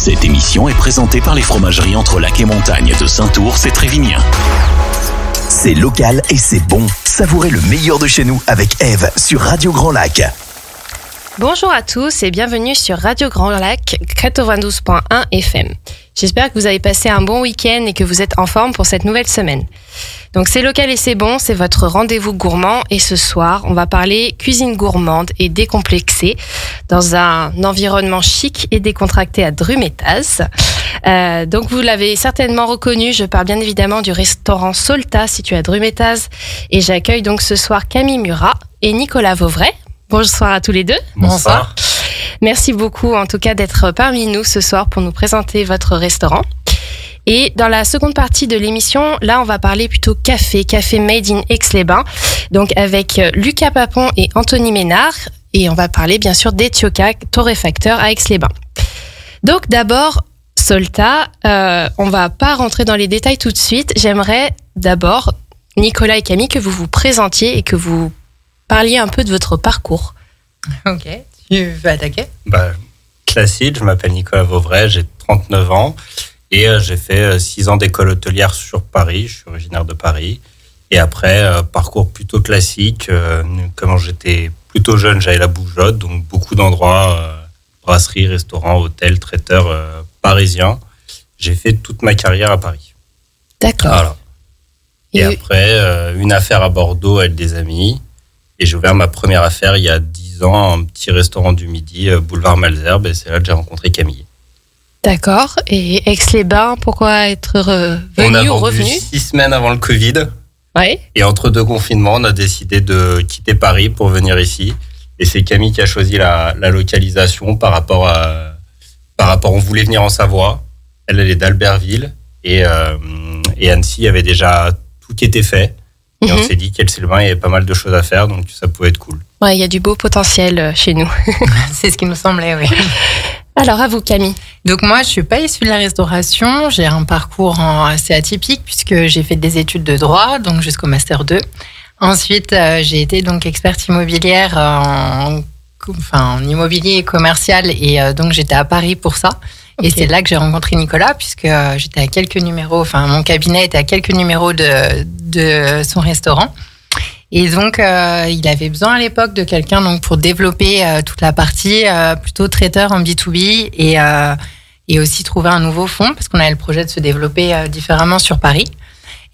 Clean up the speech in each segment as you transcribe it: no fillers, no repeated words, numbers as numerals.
Cette émission est présentée par les fromageries Entre Lac et Montagne de Saint-Ours et Trévignien. C'est local et c'est bon. Savourez le meilleur de chez nous avec Eve sur Radio Grand Lac. Bonjour à tous et bienvenue sur Radio Grand Lac 92.1 FM. J'espère que vous avez passé un bon week-end et que vous êtes en forme pour cette nouvelle semaine. Donc c'est local et c'est bon, c'est votre rendez-vous gourmand et ce soir, on va parler cuisine gourmande et décomplexée dans un environnement chic et décontracté à Drumettaz. Donc vous l'avez certainement reconnu, je parle bien évidemment du restaurant Solta situé à Drumettaz et j'accueille donc ce soir Camille Murat et Nicolas Vauvray. Bonsoir à tous les deux. Bonsoir. Merci beaucoup en tout cas d'être parmi nous ce soir pour nous présenter votre restaurant. Et dans la seconde partie de l'émission, là on va parler plutôt café made in Aix-les-Bains, donc avec Lucas Papon et Anthony Ménard, et on va parler bien sûr d'Etioca, torréfacteur à Aix-les-Bains. Donc d'abord, Solta, on va pas rentrer dans les détails tout de suite, j'aimerais d'abord, Nicolas et Camille, que vous vous présentiez et que vous parliez un peu de votre parcours. Ok, tu veux attaquer ? Classique, je m'appelle Nicolas Vauvray, j'ai 39 ans. Et j'ai fait 6 ans d'école hôtelière sur Paris, je suis originaire de Paris. Et après, parcours plutôt classique. Quand j'étais plutôt jeune, j'avais la bougeotte, donc beaucoup d'endroits, brasseries, restaurants, hôtels, traiteurs parisiens. J'ai fait toute ma carrière à Paris. D'accord. Voilà. Et après, une affaire à Bordeaux avec des amis. Et j'ai ouvert ma première affaire il y a 10 ans, un petit restaurant du midi, boulevard Malesherbes. Et c'est là que j'ai rencontré Camille. D'accord. Et Aix-les-Bains, pourquoi être revenu ou revenu ? 6 semaines avant le Covid. Ouais. Et entre 2 confinements, on a décidé de quitter Paris pour venir ici. Et c'est Camille qui a choisi la localisation par rapport, on voulait venir en Savoie. Elle est d'Albertville. Et Annecy avait déjà tout qui était fait. Et on s'est dit qu'Aix-les-Bains, il y avait pas mal de choses à faire, donc ça pouvait être cool. Ouais, il y a du beau potentiel chez nous. C'est ce qui nous semblait, oui. Alors, à vous, Camille. Donc moi, je suis pas issue de la restauration. J'ai un parcours assez atypique puisque j'ai fait des études de droit, donc jusqu'au Master 2. Ensuite, j'ai été donc experte immobilière en immobilier commercial et donc j'étais à Paris pour ça. Okay. Et c'est là que j'ai rencontré Nicolas puisque j'étais à quelques numéros, mon cabinet était à quelques numéros de son restaurant. Et donc, il avait besoin à l'époque de quelqu'un donc pour développer toute la partie plutôt traiteur en B2B et aussi trouver un nouveau fonds parce qu'on avait le projet de se développer différemment sur Paris.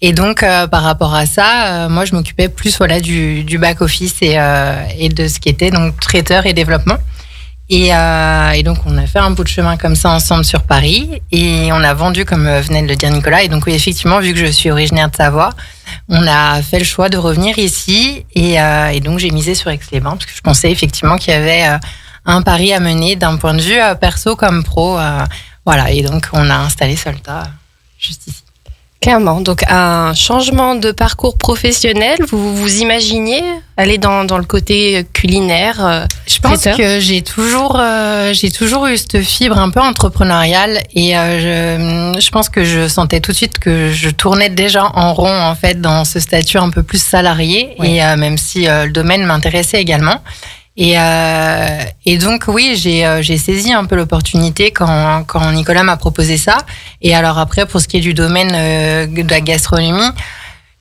Et donc, par rapport à ça, moi, je m'occupais plus du back-office et de ce qui était donc traiteur et développement. Et donc, on a fait un bout de chemin comme ça ensemble sur Paris et on a vendu, comme venait de le dire Nicolas. Et donc, oui, effectivement, vu que je suis originaire de Savoie, on a fait le choix de revenir ici et donc j'ai misé sur Aix-les-Bains parce que je pensais effectivement qu'il y avait un pari à mener d'un point de vue perso comme pro. Voilà, et donc on a installé Solta juste ici. Clairement, donc un changement de parcours professionnel, vous vous imaginiez aller dans le côté culinaire Je pense que j'ai toujours eu cette fibre un peu entrepreneuriale et je pense que je sentais tout de suite que je tournais déjà en rond en fait dans ce statut un peu plus salarié et même si le domaine m'intéressait également. Et donc oui, j'ai saisi un peu l'opportunité quand Nicolas m'a proposé ça. Et alors après, pour ce qui est du domaine de la gastronomie,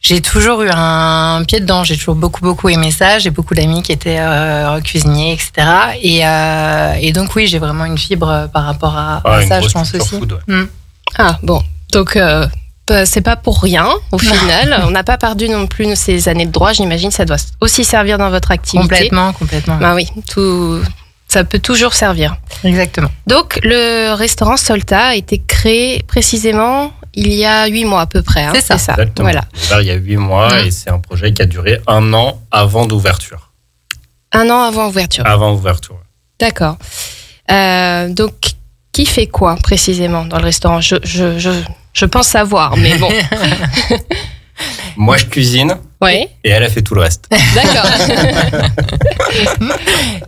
j'ai toujours eu un pied dedans. J'ai toujours beaucoup aimé ça. J'ai beaucoup d'amis qui étaient cuisiniers, etc. Et donc oui, j'ai vraiment une fibre par rapport à ça, je pense aussi. Food, ouais. Ah bon, donc c'est pas pour rien au final. On n'a pas perdu non plus ces années de droit. J'imagine ça doit aussi servir dans votre activité. Complètement. Bah oui, ça peut toujours servir. Exactement. Donc le restaurant Solta a été créé précisément il y a 8 mois à peu près. Hein. C'est ça. Exactement. Voilà. Il y a 8 mois et c'est un projet qui a duré 1 an avant d'ouverture. 1 an avant ouverture. Avant ouverture. D'accord. Donc qui fait quoi précisément dans le restaurant ? Je pense savoir, mais bon. Moi, je cuisine. Oui. Et elle a fait tout le reste. D'accord.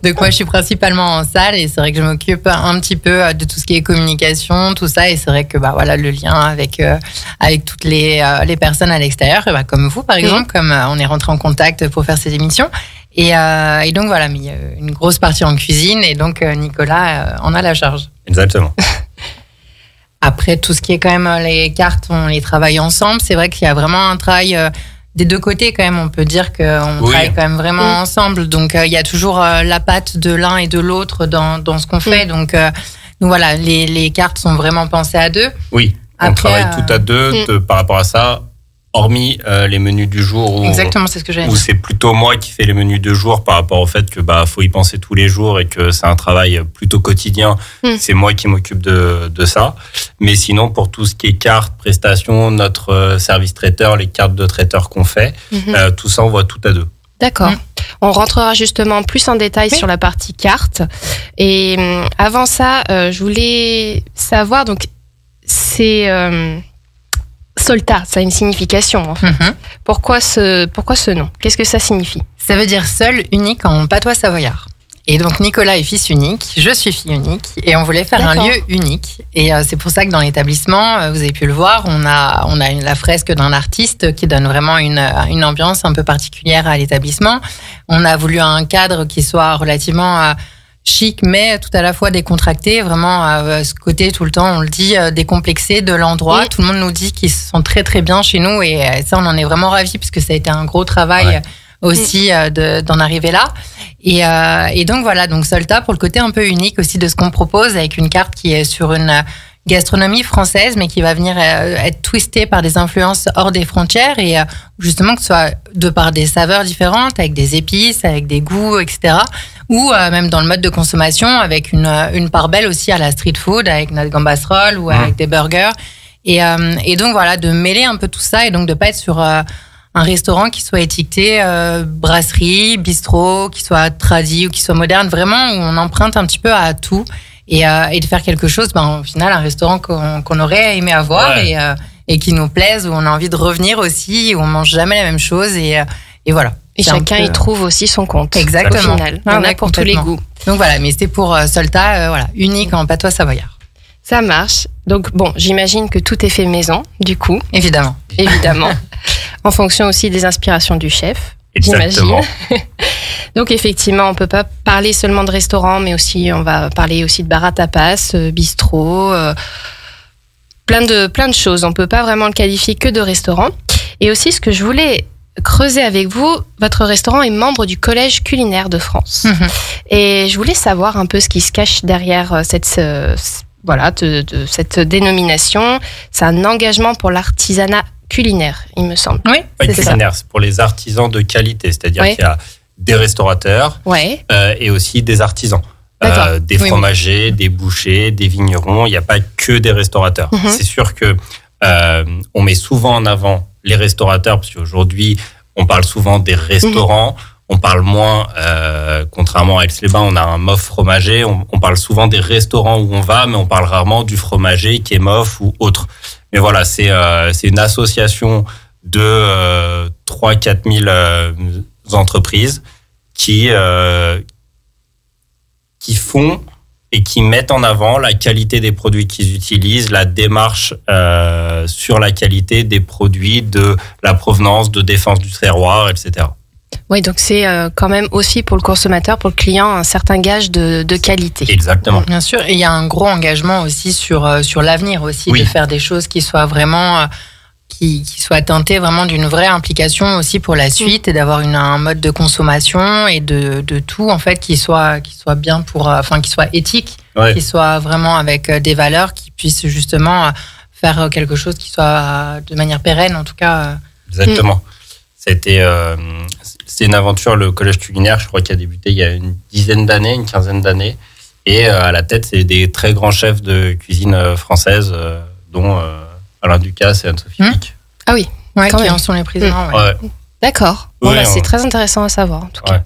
Donc moi, je suis principalement en salle et c'est vrai que je m'occupe un petit peu de tout ce qui est communication, tout ça. Et c'est vrai que le lien avec toutes les personnes à l'extérieur, comme vous par exemple, comme on est rentré en contact pour faire ces émissions. Et donc voilà, mais il y a une grosse partie en cuisine et donc Nicolas en a la charge. Exactement. Après, tout ce qui est quand même les cartes, on les travaille ensemble. C'est vrai qu'il y a vraiment un travail des deux côtés quand même. On peut dire qu'on travaille quand même vraiment ensemble. Donc, il y a toujours la patte de l'un et de l'autre dans ce qu'on fait. Donc voilà, les cartes sont vraiment pensées à deux. Oui, on travaille tout à deux par rapport à ça. Hormis les menus du jour exactement, c'est ce que j'allais dire. Où c'est plutôt moi qui fais les menus du jour par rapport au fait que faut y penser tous les jours et que c'est un travail plutôt quotidien. C'est moi qui m'occupe de ça. Mais sinon, pour tout ce qui est cartes, prestations, notre service traiteur, les cartes de traiteur qu'on fait, tout ça, on voit tout à deux. D'accord. On rentrera justement plus en détail sur la partie cartes. Et avant ça, je voulais savoir, donc, c'est... Solta, ça a une signification en fait. Pourquoi ce nom? Qu'est-ce que ça signifie? Ça veut dire seul, unique en patois savoyard. Et donc Nicolas est fils unique, je suis fille unique, et on voulait faire un lieu unique. Et c'est pour ça que dans l'établissement, vous avez pu le voir, on a la fresque d'un artiste qui donne vraiment une ambiance un peu particulière à l'établissement. On a voulu un cadre qui soit relativement chic, mais tout à la fois décontracté, vraiment ce côté tout le temps, on le dit, décomplexé de l'endroit. Tout le monde nous dit qu'ils se sentent très très bien chez nous, et ça on en est vraiment ravis puisque ça a été un gros travail aussi d'en arriver là. Et donc voilà, donc Solta pour le côté un peu unique aussi de ce qu'on propose, avec une carte qui est sur une gastronomie française, mais qui va venir être twistée par des influences hors des frontières, et justement que ce soit de par des saveurs différentes, avec des épices, avec des goûts, etc. Ou même dans le mode de consommation, avec une part belle aussi à la street food, avec notre gambas roll ou avec des burgers. Et donc voilà, de mêler un peu tout ça, et donc de pas être sur un restaurant qui soit étiqueté brasserie, bistrot, qui soit tradi ou qui soit moderne, vraiment où on emprunte un petit peu à tout. Et de faire quelque chose, au final, un restaurant qu'on aurait aimé avoir et qui nous plaise, où on a envie de revenir aussi, où on mange jamais la même chose, et voilà. Et chacun y trouve aussi son compte. Exactement. Au final. Il y en a pour tous les goûts. Donc voilà, mais c'était pour Solta, unique en patois savoyard. Ça marche. Donc bon, j'imagine que tout est fait maison, du coup. Évidemment. En fonction aussi des inspirations du chef. Exactement. J'imagine. Donc effectivement, on peut pas parler seulement de restaurant, mais aussi on va parler aussi de bar à tapas, bistrot, plein de choses. On peut pas vraiment le qualifier que de restaurant. Et aussi, ce que je voulais creuser avec vous, votre restaurant est membre du Collège culinaire de France. Et je voulais savoir un peu ce qui se cache derrière cette dénomination. C'est un engagement pour l'artisanat culinaire, il me semble. Oui, c'est culinaire, c'est pour les artisans de qualité, c'est-à-dire qu'il y a des restaurateurs et aussi des artisans. Des fromagers, des bouchers, des vignerons. Il n'y a pas que des restaurateurs. C'est sûr que on met souvent en avant les restaurateurs, parce qu'aujourd'hui, on parle souvent des restaurants. On parle moins, contrairement à Aix-les-Bains, on a un MOF fromager. On parle souvent des restaurants où on va, mais on parle rarement du fromager qui est MOF ou autre. Mais voilà, c'est une association de 3-4 000 entreprises qui font et qui mettent en avant la qualité des produits qu'ils utilisent, la démarche sur la qualité des produits, de la provenance, de défense du terroir, etc. Oui, donc c'est quand même aussi pour le consommateur, pour le client, un certain gage de qualité. Exactement. Bien sûr, et il y a un gros engagement aussi sur l'avenir aussi, de faire des choses qui soient vraiment... qui soit teinté vraiment d'une vraie implication aussi pour la suite, et d'avoir un mode de consommation et de tout en fait qui soit bien qui soit éthique, qui soit vraiment avec des valeurs, qui puisse justement faire quelque chose qui soit de manière pérenne en tout cas. Exactement. C'était c'est une aventure, le collège culinaire, je crois qu'il a débuté il y a une quinzaine d'années, et à la tête c'est des très grands chefs de cuisine française, dont Alain Ducasse et Anne-Sophie Pic. Ah oui, qui en sont les présidents. D'accord. C'est très intéressant à savoir en tout cas.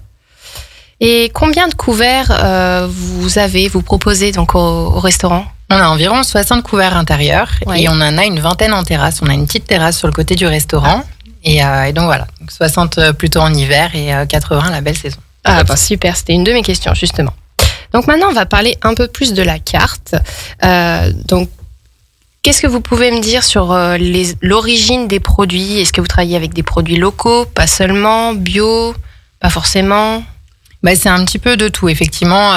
Et combien de couverts vous proposez donc au restaurant? On a environ 60 couverts intérieurs et on en a une vingtaine en terrasse. On a une petite terrasse sur le côté du restaurant. Et donc voilà, 60 plutôt en hiver et 80 la belle saison. Super, c'était une de mes questions justement. Donc maintenant, on va parler un peu plus de la carte. Donc, qu'est-ce que vous pouvez me dire sur l'origine des produits? Est-ce que vous travaillez avec des produits locaux, pas seulement, bio, pas forcément? C'est un petit peu de tout, effectivement.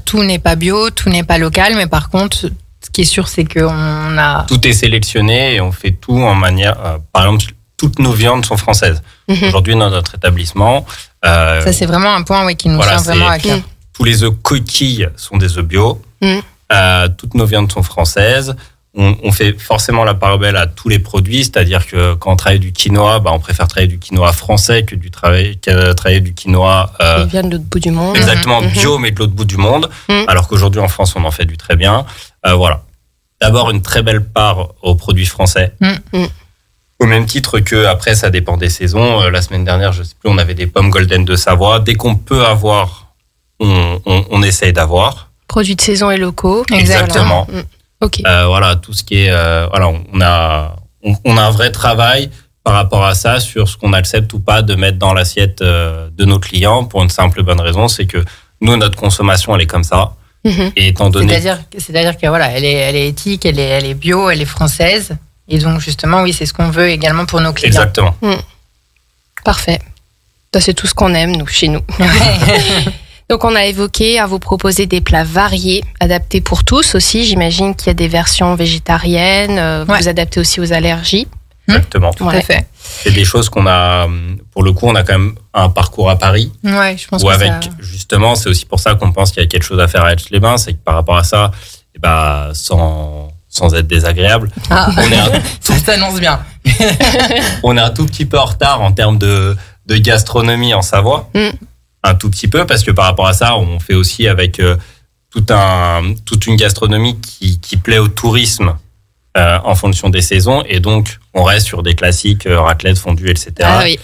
Tout n'est pas bio, tout n'est pas local, mais par contre, ce qui est sûr, c'est qu'on a... Tout est sélectionné et on fait tout en manière... par exemple, toutes nos viandes sont françaises. Aujourd'hui, dans notre établissement... ça, c'est vraiment un point qui nous tient vraiment à cœur. Tous les œufs coquilles sont des œufs bio. Toutes nos viandes sont françaises. On fait forcément la part belle à tous les produits, c'est-à-dire que quand on travaille du quinoa, on préfère travailler du quinoa français que travailler du quinoa... Qui vient de l'autre bout du monde. Exactement, bio, mais de l'autre bout du monde. Alors qu'aujourd'hui, en France, on en fait du très bien. Voilà. D'abord, une très belle part aux produits français. Au même titre que, après, ça dépend des saisons. La semaine dernière, je ne sais plus, on avait des pommes golden de Savoie. Dès qu'on peut avoir, on essaye d'avoir. Produits de saison et locaux. Exactement. Ok. Voilà, tout ce qui est... on a un vrai travail par rapport à ça sur ce qu'on accepte ou pas de mettre dans l'assiette de nos clients pour une simple bonne raison, c'est que nous, notre consommation, elle est comme ça. Et étant donné... C'est-à-dire que voilà, elle est éthique, elle est bio, elle est française. Et donc, justement, oui, c'est ce qu'on veut également pour nos clients. Exactement. Parfait. Ça, c'est tout ce qu'on aime, nous, chez nous. Donc, on a évoqué à vous proposer des plats variés, adaptés pour tous aussi. J'imagine qu'il y a des versions végétariennes. Vous adaptez aussi aux allergies. Exactement. Tout à fait. C'est des choses qu'on a... Pour le coup, on a quand même un parcours à Paris. Ouais, je pense où justement, c'est aussi pour ça qu'on pense qu'il y a quelque chose à faire à Aix-les-Bains. C'est que par rapport à ça, sans être désagréable, ça s'annonce bien. On est un tout petit peu en retard en termes de gastronomie en Savoie. Un tout petit peu, parce que par rapport à ça, on fait aussi avec toute une gastronomie qui plaît au tourisme en fonction des saisons. Et donc, on reste sur des classiques, raclette, fondue, etc. Ah oui.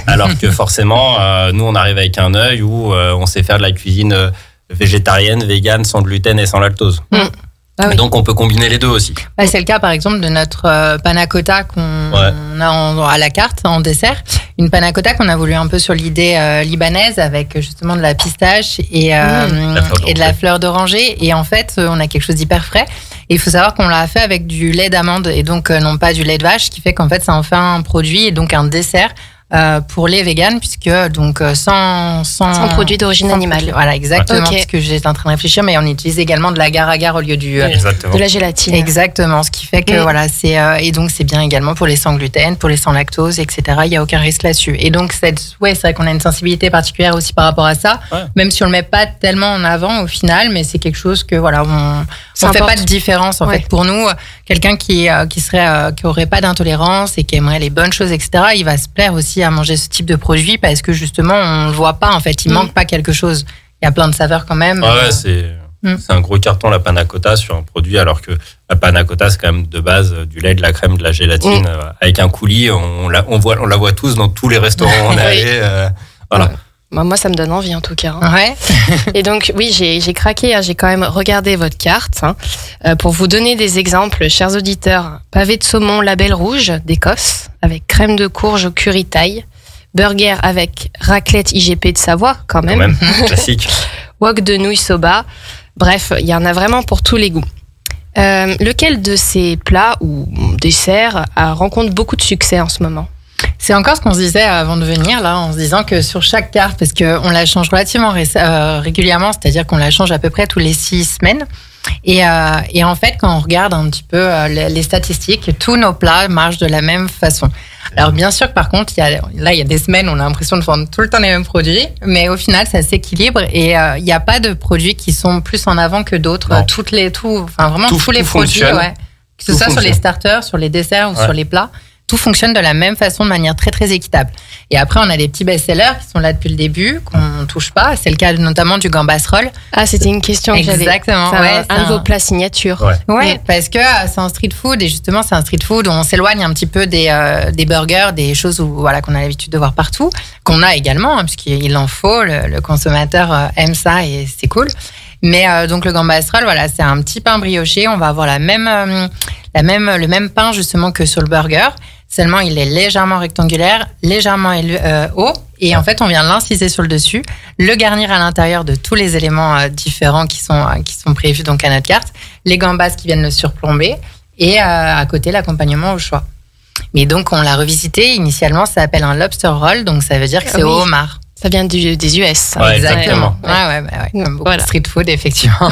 Alors que forcément, nous, on arrive avec un œil où on sait faire de la cuisine végétarienne, végane, sans gluten et sans lactose. Oui. Donc, on peut combiner les deux aussi. C'est le cas, par exemple, de notre panna cotta qu'on a à la carte en dessert. Une panna cotta qu'on a voulu un peu sur l'idée libanaise avec justement de la pistache et de la fleur d'oranger. Et en fait, on a quelque chose d'hyper frais. Et il faut savoir qu'on l'a fait avec du lait d'amande et donc non pas du lait de vache, ce qui fait qu'en fait, ça en fait un produit et donc un dessert pour les véganes, puisque donc sans produit d'origine animale. Voilà, exactement. Okay. Parce que j'étais en train de réfléchir, mais on utilise également de l'agar-agar au lieu de la gélatine. Exactement, ce qui fait que voilà, c'est et donc c'est bien également pour les sans gluten, pour les sans lactose, etc. Il y a aucun risque là-dessus. Et donc c'est vrai qu'on a une sensibilité particulière aussi par rapport à ça, même si on le met pas tellement en avant au final, mais c'est quelque chose que voilà, on fait pas de différence en fait. Pour nous, quelqu'un qui aurait pas d'intolérance et qui aimerait les bonnes choses, etc. Il va se plaire aussi à manger ce type de produit parce que justement on le voit pas en fait, il manque pas quelque chose. Il y a plein de saveurs quand même. C'est un gros carton la panna cotta sur un produit, alors que la panna cotta c'est quand même de base du lait, de la crème, de la gélatine avec un coulis. On la voit tous dans tous les restaurants où on est allé. Voilà. Moi, ça me donne envie en tout cas. Ouais. Et donc, oui, j'ai craqué. J'ai quand même regardé votre carte pour vous donner des exemples, chers auditeurs. Pavé de saumon label rouge d'Écosse avec crème de courge au curry thaï. Burger avec raclette IGP de Savoie, quand même. Classique. Wok de nouilles soba. Bref, il y en a vraiment pour tous les goûts. Lequel de ces plats ou desserts rencontre beaucoup de succès en ce moment ? C'est encore ce qu'on se disait avant de venir, là, en se disant que sur chaque carte, parce qu'on la change relativement régulièrement, c'est-à-dire qu'on la change à peu près tous les 6 semaines. Et en fait, quand on regarde un petit peu les statistiques, tous nos plats marchent de la même façon. Alors bien sûr que par contre, il y a des semaines où on a l'impression de vendre tout le temps les mêmes produits, mais au final, ça s'équilibre et il n'y a pas de produits qui sont plus en avant que d'autres. Tous les produits, que ce soit sur les starters, sur les desserts ou sur les plats. Tout fonctionne de la même façon, de manière très très équitable. Et après, on a des petits best-sellers qui sont là depuis le début, qu'on ne touche pas. C'est le cas notamment du gambas roll. Ah, c'était une question que j'avais. Exactement. C'est un de vos plats signature. Ouais, parce que c'est un street food et justement, c'est un street food où on s'éloigne un petit peu des burgers, des choses qu'on a l'habitude de voir partout, qu'on a également, puisqu'il en faut. Le consommateur aime ça et c'est cool. Mais donc le gambas roll, c'est un petit pain brioché. On va avoir le même pain justement que sur le burger. Seulement, il est légèrement rectangulaire, légèrement haut. Et en fait, on vient l'inciser sur le dessus, le garnir à l'intérieur de tous les éléments différents qui sont prévus donc à notre carte. Les gambas qui viennent le surplomber. Et à côté, l'accompagnement au choix. Mais donc, on l'a revisité. Initialement, ça s'appelle un lobster roll. Donc, ça veut dire que c'est au homard. Ça vient des US. Ça. Ouais, Exactement. Ouais. Comme beaucoup de street food, effectivement.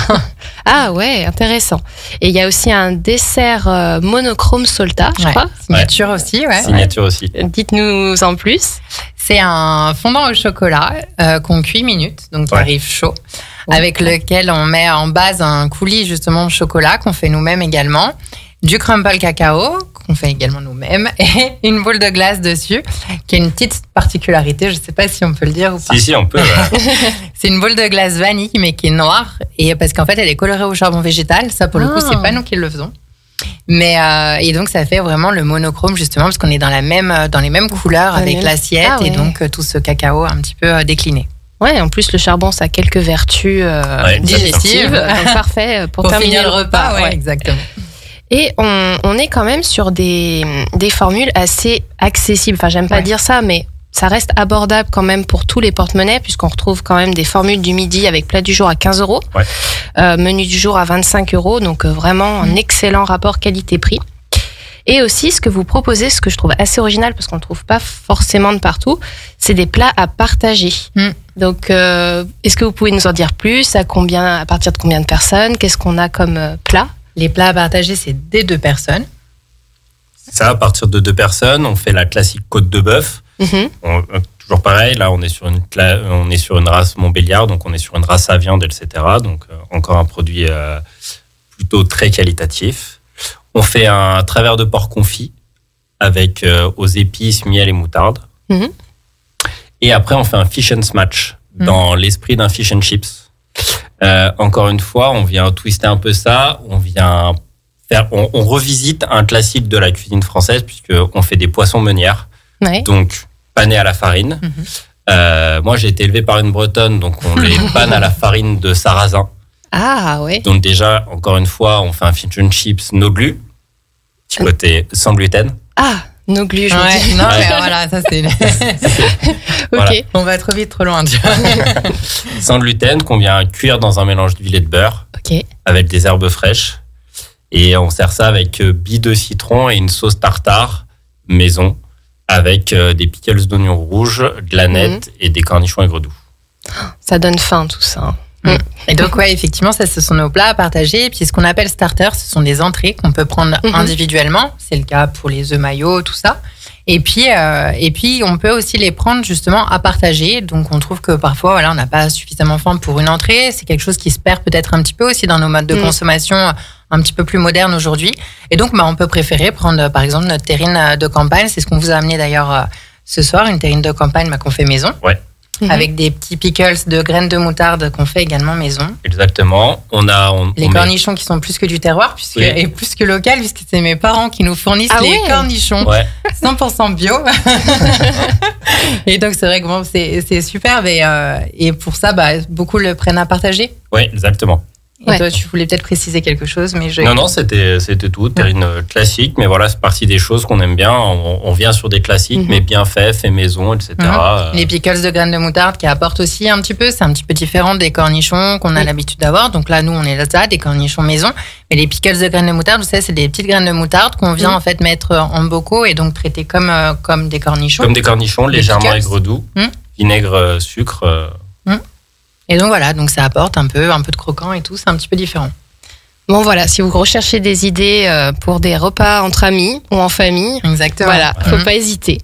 Ah ouais, intéressant. Et il y a aussi un dessert monochrome Solta, je crois. Signature aussi, ouais. Signature aussi. Dites-nous en plus. C'est un fondant au chocolat qu'on cuit minute, donc qui arrive chaud, avec lequel on met en base un coulis justement de chocolat qu'on fait nous-mêmes également, du crumble cacao qu'on fait également nous-mêmes et une boule de glace dessus, qui a une petite particularité, je ne sais pas si on peut le dire ou pas. Si, on peut. C'est une boule de glace vanille mais qui est noire, et parce qu'en fait elle est colorée au charbon végétal, ça pour le coup c'est pas nous qui le faisons. Mais et donc ça fait vraiment le monochrome justement parce qu'on est dans les mêmes couleurs avec l'assiette et donc tout ce cacao un petit peu décliné. Ouais, en plus le charbon ça a quelques vertus digestives, donc parfait pour terminer le repas. Ouais, exactement. Et on est quand même sur des formules assez accessibles. Enfin, j'aime pas dire ça, mais ça reste abordable quand même pour tous les porte-monnaies, puisqu'on retrouve quand même des formules du midi avec plat du jour à 15 €, menu du jour à 25 €, donc vraiment un excellent rapport qualité-prix. Et aussi, ce que vous proposez, ce que je trouve assez original, parce qu'on ne le trouve pas forcément de partout, c'est des plats à partager. Donc, est-ce que vous pouvez nous en dire plus? À partir de combien de personnes? Qu'est-ce qu'on a comme plat? Les plats à partager, c'est des 2 personnes. Ça, à partir de 2 personnes, on fait la classique côte de bœuf. Toujours pareil, là, on est sur une race Montbéliard, donc on est sur une race à viande, etc. Donc, encore un produit plutôt très qualitatif. On fait un travers de porc confit avec aux épices, miel et moutarde. Et après, on fait un fish and smash dans l'esprit d'un fish and chips. Encore une fois, on vient twister un peu ça. On revisite un classique de la cuisine française puisqu'on fait des poissons meunières, donc panés à la farine. Moi, j'ai été élevé par une Bretonne, donc on les panne à la farine de sarrasin. Ah ouais. Donc déjà, encore une fois, on fait un fish and chips no glu, petit côté sans gluten. Ah, no glu, je me dis. Non, mais voilà, ça c'est... Ok. On va trop vite, trop loin. Sans gluten, qu'on vient cuire dans un mélange d'huile et de beurre, avec des herbes fraîches. Et on sert ça avec billes de citron et une sauce tartare maison, avec des pickles d'oignons rouges, de la nette et des cornichons aigre doux. Ça donne faim tout ça. Et donc effectivement, ça ce sont nos plats à partager. Et puis ce qu'on appelle starter, ce sont des entrées qu'on peut prendre individuellement. C'est le cas pour les œufs maillots, tout ça. Et puis on peut aussi les prendre justement à partager. Donc on trouve que parfois on n'a pas suffisamment faim pour une entrée. C'est quelque chose qui se perd peut-être un petit peu aussi dans nos modes de consommation un petit peu plus modernes aujourd'hui. Et donc on peut préférer prendre par exemple notre terrine de campagne. C'est ce qu'on vous a amené d'ailleurs ce soir, une terrine de campagne qu'on fait maison. Ouais. Avec des petits pickles de graines de moutarde qu'on fait également maison. Exactement. Les cornichons qui sont plus que du terroir et plus que local, puisque c'est mes parents qui nous fournissent les cornichons 100% bio. Et donc c'est vrai que c'est superbe et pour ça, beaucoup le prennent à partager. Oui, exactement. Et toi, tu voulais peut-être préciser quelque chose, mais Non, c'était tout. Terrine classique, mais voilà, c'est partie des choses qu'on aime bien. On vient sur des classiques, mais bien fait maison, etc. Les pickles de graines de moutarde qui apportent aussi un petit peu, c'est un petit peu différent des cornichons qu'on a l'habitude d'avoir. Donc là, nous, on est là, des cornichons maison. Mais les pickles de graines de moutarde, vous savez, c'est des petites graines de moutarde qu'on vient en fait mettre en bocaux et donc traiter comme des cornichons. Comme des cornichons, légèrement aigre doux, vinaigre, sucre. Et donc voilà, donc ça apporte un peu de croquant et tout, c'est un petit peu différent. Bon voilà, si vous recherchez des idées pour des repas entre amis ou en famille, exactement. Voilà, faut pas hésiter.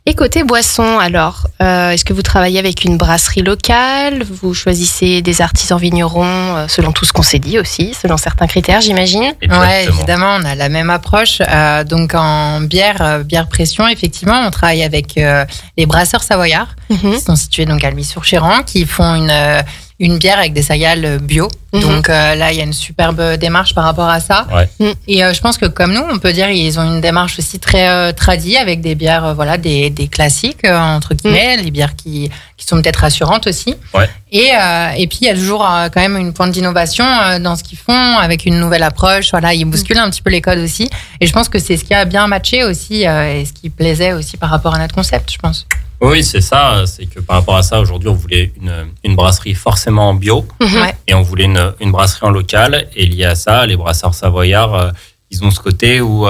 Et côté boisson, alors, est-ce que vous travaillez avec une brasserie locale? Vous choisissez des artisans vignerons selon tout ce qu'on s'est dit aussi, selon certains critères, j'imagine? Oui, évidemment, on a la même approche. Donc en bière pression, effectivement, on travaille avec les brasseurs savoyards, qui sont situés donc à Alby-sur-Chéran, qui font une bière avec des céréales bio. Donc là, il y a une superbe démarche par rapport à ça. Et je pense que comme nous, on peut dire ils ont une démarche aussi très tradie avec des bières, des classiques, entre guillemets, les bières qui sont peut-être rassurantes aussi. Et puis, il y a toujours quand même une pointe d'innovation dans ce qu'ils font, avec une nouvelle approche. Voilà, ils bousculent un petit peu les codes aussi. Et je pense que c'est ce qui a bien matché aussi et ce qui plaisait aussi par rapport à notre concept, je pense. Oui, c'est ça. C'est que par rapport à ça, aujourd'hui, on voulait une brasserie forcément en bio et on voulait une brasserie en local. Et lié à ça, les brasseurs savoyards, ils ont ce côté où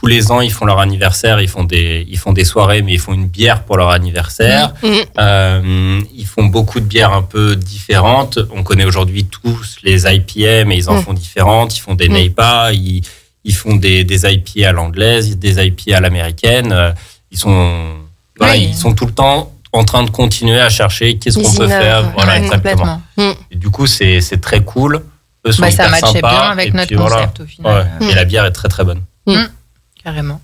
tous les ans, ils font leur anniversaire, ils font des soirées, mais ils font une bière pour leur anniversaire. Ils font beaucoup de bières un peu différentes. On connaît aujourd'hui tous les IPA, mais ils en font différentes. Ils font des NEIPA, ils font des IPA à l'anglaise, des IPA à l'américaine. Ils sont tout le temps en train de continuer à chercher qu'est-ce qu'on peut faire. Voilà, exactement. Et du coup, c'est très cool. Eux sont ça hyper matchait sympas, bien avec notre concept au final. Et la bière est très très bonne. Carrément.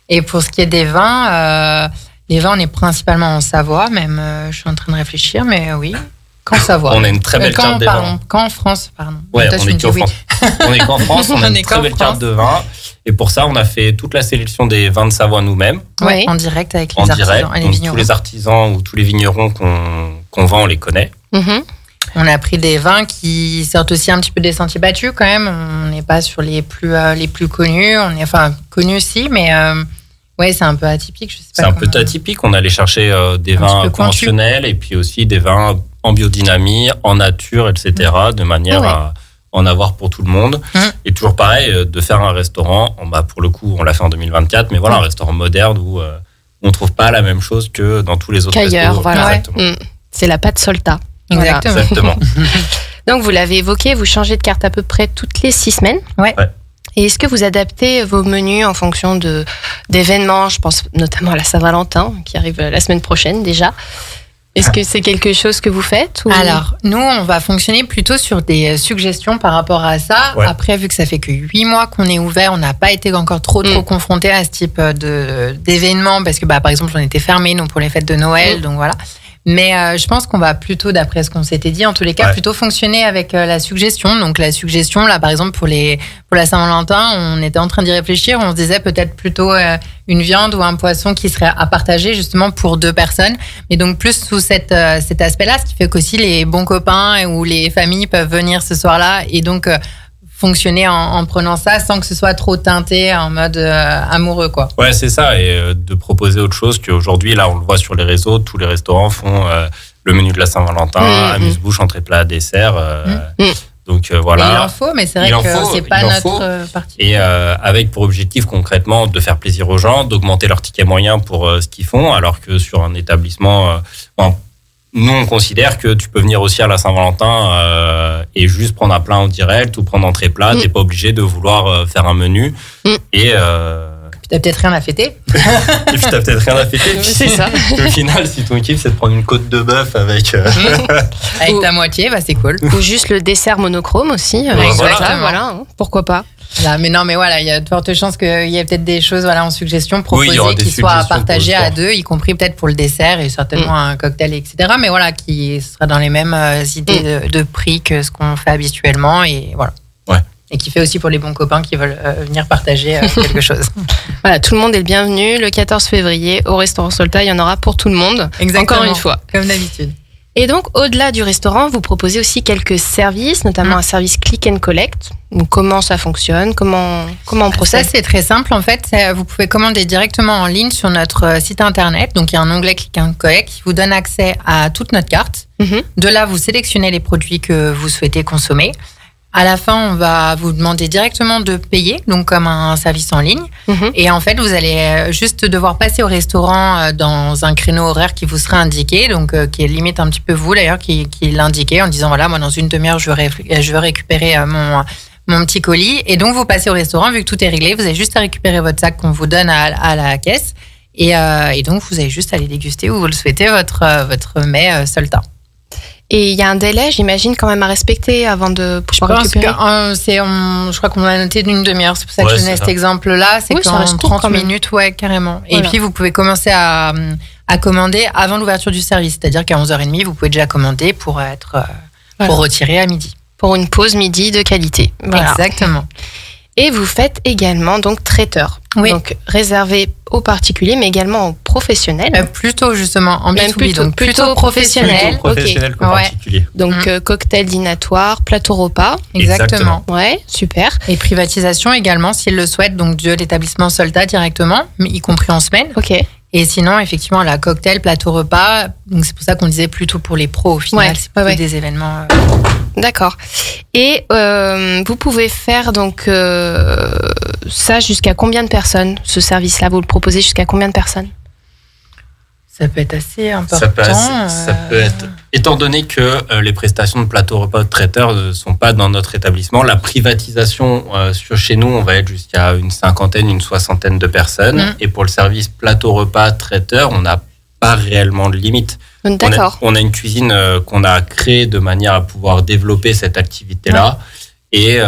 Et pour ce qui est des vins, les vins, on est principalement en Savoie, même. Je suis en train de réfléchir, mais oui. Qu'en Savoie. On a une très belle carte des vins. Qu'en France, pardon. Ouais, on est qu'en France. On est qu'en France, on a une très belle carte de vin. Et pour ça, on a fait toute la sélection des vins de Savoie nous-mêmes. Ouais, en direct avec les artisans et les vignerons. Tous les artisans ou tous les vignerons qu'on vend, on les connaît. On a pris des vins qui sortent aussi un petit peu des sentiers battus quand même. On n'est pas sur les plus connus. On est connus aussi, mais ouais, c'est un peu atypique. Je sais pas. C'est un peu atypique. On allait chercher des vins conventionnels et puis aussi des vins en biodynamie, en nature, etc. de manière à en avoir pour tout le monde. Et toujours pareil, de faire un restaurant, pour le coup, on l'a fait en 2024, mais voilà, un restaurant moderne où on ne trouve pas la même chose que dans tous les autres restos. Voilà. C'est la pâte Solta. Exactement. Donc, vous l'avez évoqué, vous changez de carte à peu près toutes les 6 semaines. Ouais. Et est-ce que vous adaptez vos menus en fonction d'événements? Je pense notamment à la Saint-Valentin, qui arrive la semaine prochaine déjà. Est-ce que c'est quelque chose que vous faites Alors, nous, on va fonctionner plutôt sur des suggestions par rapport à ça. Ouais. Après, vu que ça fait que 8 mois qu'on est ouvert, on n'a pas été encore trop confronté à ce type d'événements parce que, par exemple, on était fermés pour les fêtes de Noël, donc voilà. Mais je pense qu'on va plutôt, d'après ce qu'on s'était dit, en tous les cas, plutôt fonctionner avec la suggestion. Donc la suggestion, là, par exemple, pour la Saint-Valentin, on était en train d'y réfléchir. On se disait peut-être plutôt une viande ou un poisson qui serait à partager justement pour 2 personnes. Mais donc plus sous cet aspect-là, ce qui fait qu'aussi les bons copains ou les familles peuvent venir ce soir-là et donc fonctionner en prenant ça sans que ce soit trop teinté en mode amoureux, quoi. Ouais, c'est ça, et de proposer autre chose qu'aujourd'hui, là, on le voit sur les réseaux, tous les restaurants font le menu de la Saint-Valentin, amuse-bouche, entrée, plat, dessert. Donc voilà. Et il en faut, mais c'est vrai que c'est pas notre partie. Et avec pour objectif concrètement de faire plaisir aux gens, d'augmenter leur ticket moyen pour ce qu'ils font, alors que sur un établissement... nous, on considère que tu peux venir aussi à la Saint-Valentin et juste prendre un plat en direct ou prendre entrée plat. T'es pas obligé de vouloir faire un menu. Et puis t'as peut-être rien à fêter. Et puis t'as peut-être rien à fêter. C'est ça. Au final, si ton kiff, c'est de prendre une côte de bœuf avec ta moitié, c'est cool. Ou juste le dessert monochrome aussi. Voilà, pourquoi pas. Là, mais voilà, il y a de fortes chances qu'il y ait peut-être des choses en suggestion proposées qui soient partagées à 2, y compris peut-être pour le dessert et certainement un cocktail, etc. Mais voilà, qui sera dans les mêmes idées de prix que ce qu'on fait habituellement et voilà. Ouais. Et qui fait aussi pour les bons copains qui veulent venir partager quelque chose. Voilà, tout le monde est le bienvenu. Le 14 février, au restaurant Solta, il y en aura pour tout le monde. Exactement. Encore une fois. Comme d'habitude. Et donc, au-delà du restaurant, vous proposez aussi quelques services, notamment un service click and collect. Donc, comment ça fonctionne? Comment on procède? Ça, c'est très simple. En fait, vous pouvez commander directement en ligne sur notre site internet. Donc, il y a un onglet click and collect qui vous donne accès à toute notre carte. De là, vous sélectionnez les produits que vous souhaitez consommer. À la fin, on va vous demander directement de payer, donc comme un service en ligne. Et en fait, vous allez juste devoir passer au restaurant dans un créneau horaire qui vous sera indiqué, donc qui est limite un petit peu vous d'ailleurs, qui l'indiquait en disant voilà, moi dans une demi-heure, je veux récupérer mon petit colis. Et donc, vous passez au restaurant, vu que tout est réglé, vous avez juste à récupérer votre sac qu'on vous donne à la caisse. Et donc, vous avez juste à aller déguster où vous le souhaitez, votre mets Solta. Et il y a un délai, j'imagine, quand même à respecter avant de pouvoir récupérer. Je crois qu'on a noté d'une demi-heure. C'est pour ça que je donnais cet exemple-là. C'est qu'en 30 minutes, carrément. Voilà. Et puis, vous pouvez commencer à commander avant l'ouverture du service. C'est-à-dire qu'à 11h30, vous pouvez déjà commander pour retirer à midi. Pour une pause midi de qualité. Voilà. Exactement. Et vous faites également donc traiteur. Oui. Donc réservé aux particuliers, mais également aux professionnels. Plutôt justement en B2B, donc plutôt professionnel. Plutôt professionnel qu'aux particuliers. Donc cocktail dînatoire, plateau repas. Exactement. Ouais, super. Et privatisation également s'ils le souhaitent, donc de l'établissement Solta directement, y compris en semaine. Ok. Et sinon, effectivement, la cocktail, plateau repas, donc c'est pour ça qu'on disait plutôt pour les pros au final, c'est plutôt des événements. D'accord. Et vous pouvez faire donc ça jusqu'à combien de personnes, ce service-là, vous le proposez jusqu'à combien de personnes? Ça peut être assez important. Ça peut être. Étant donné que les prestations de plateau repas de traiteur ne sont pas dans notre établissement, la privatisation chez nous, on va être jusqu'à une cinquantaine, une soixantaine de personnes. Et pour le service plateau repas traiteur, on n'a pas réellement de limite. D'accord. On a une cuisine qu'on a créée de manière à pouvoir développer cette activité-là. Et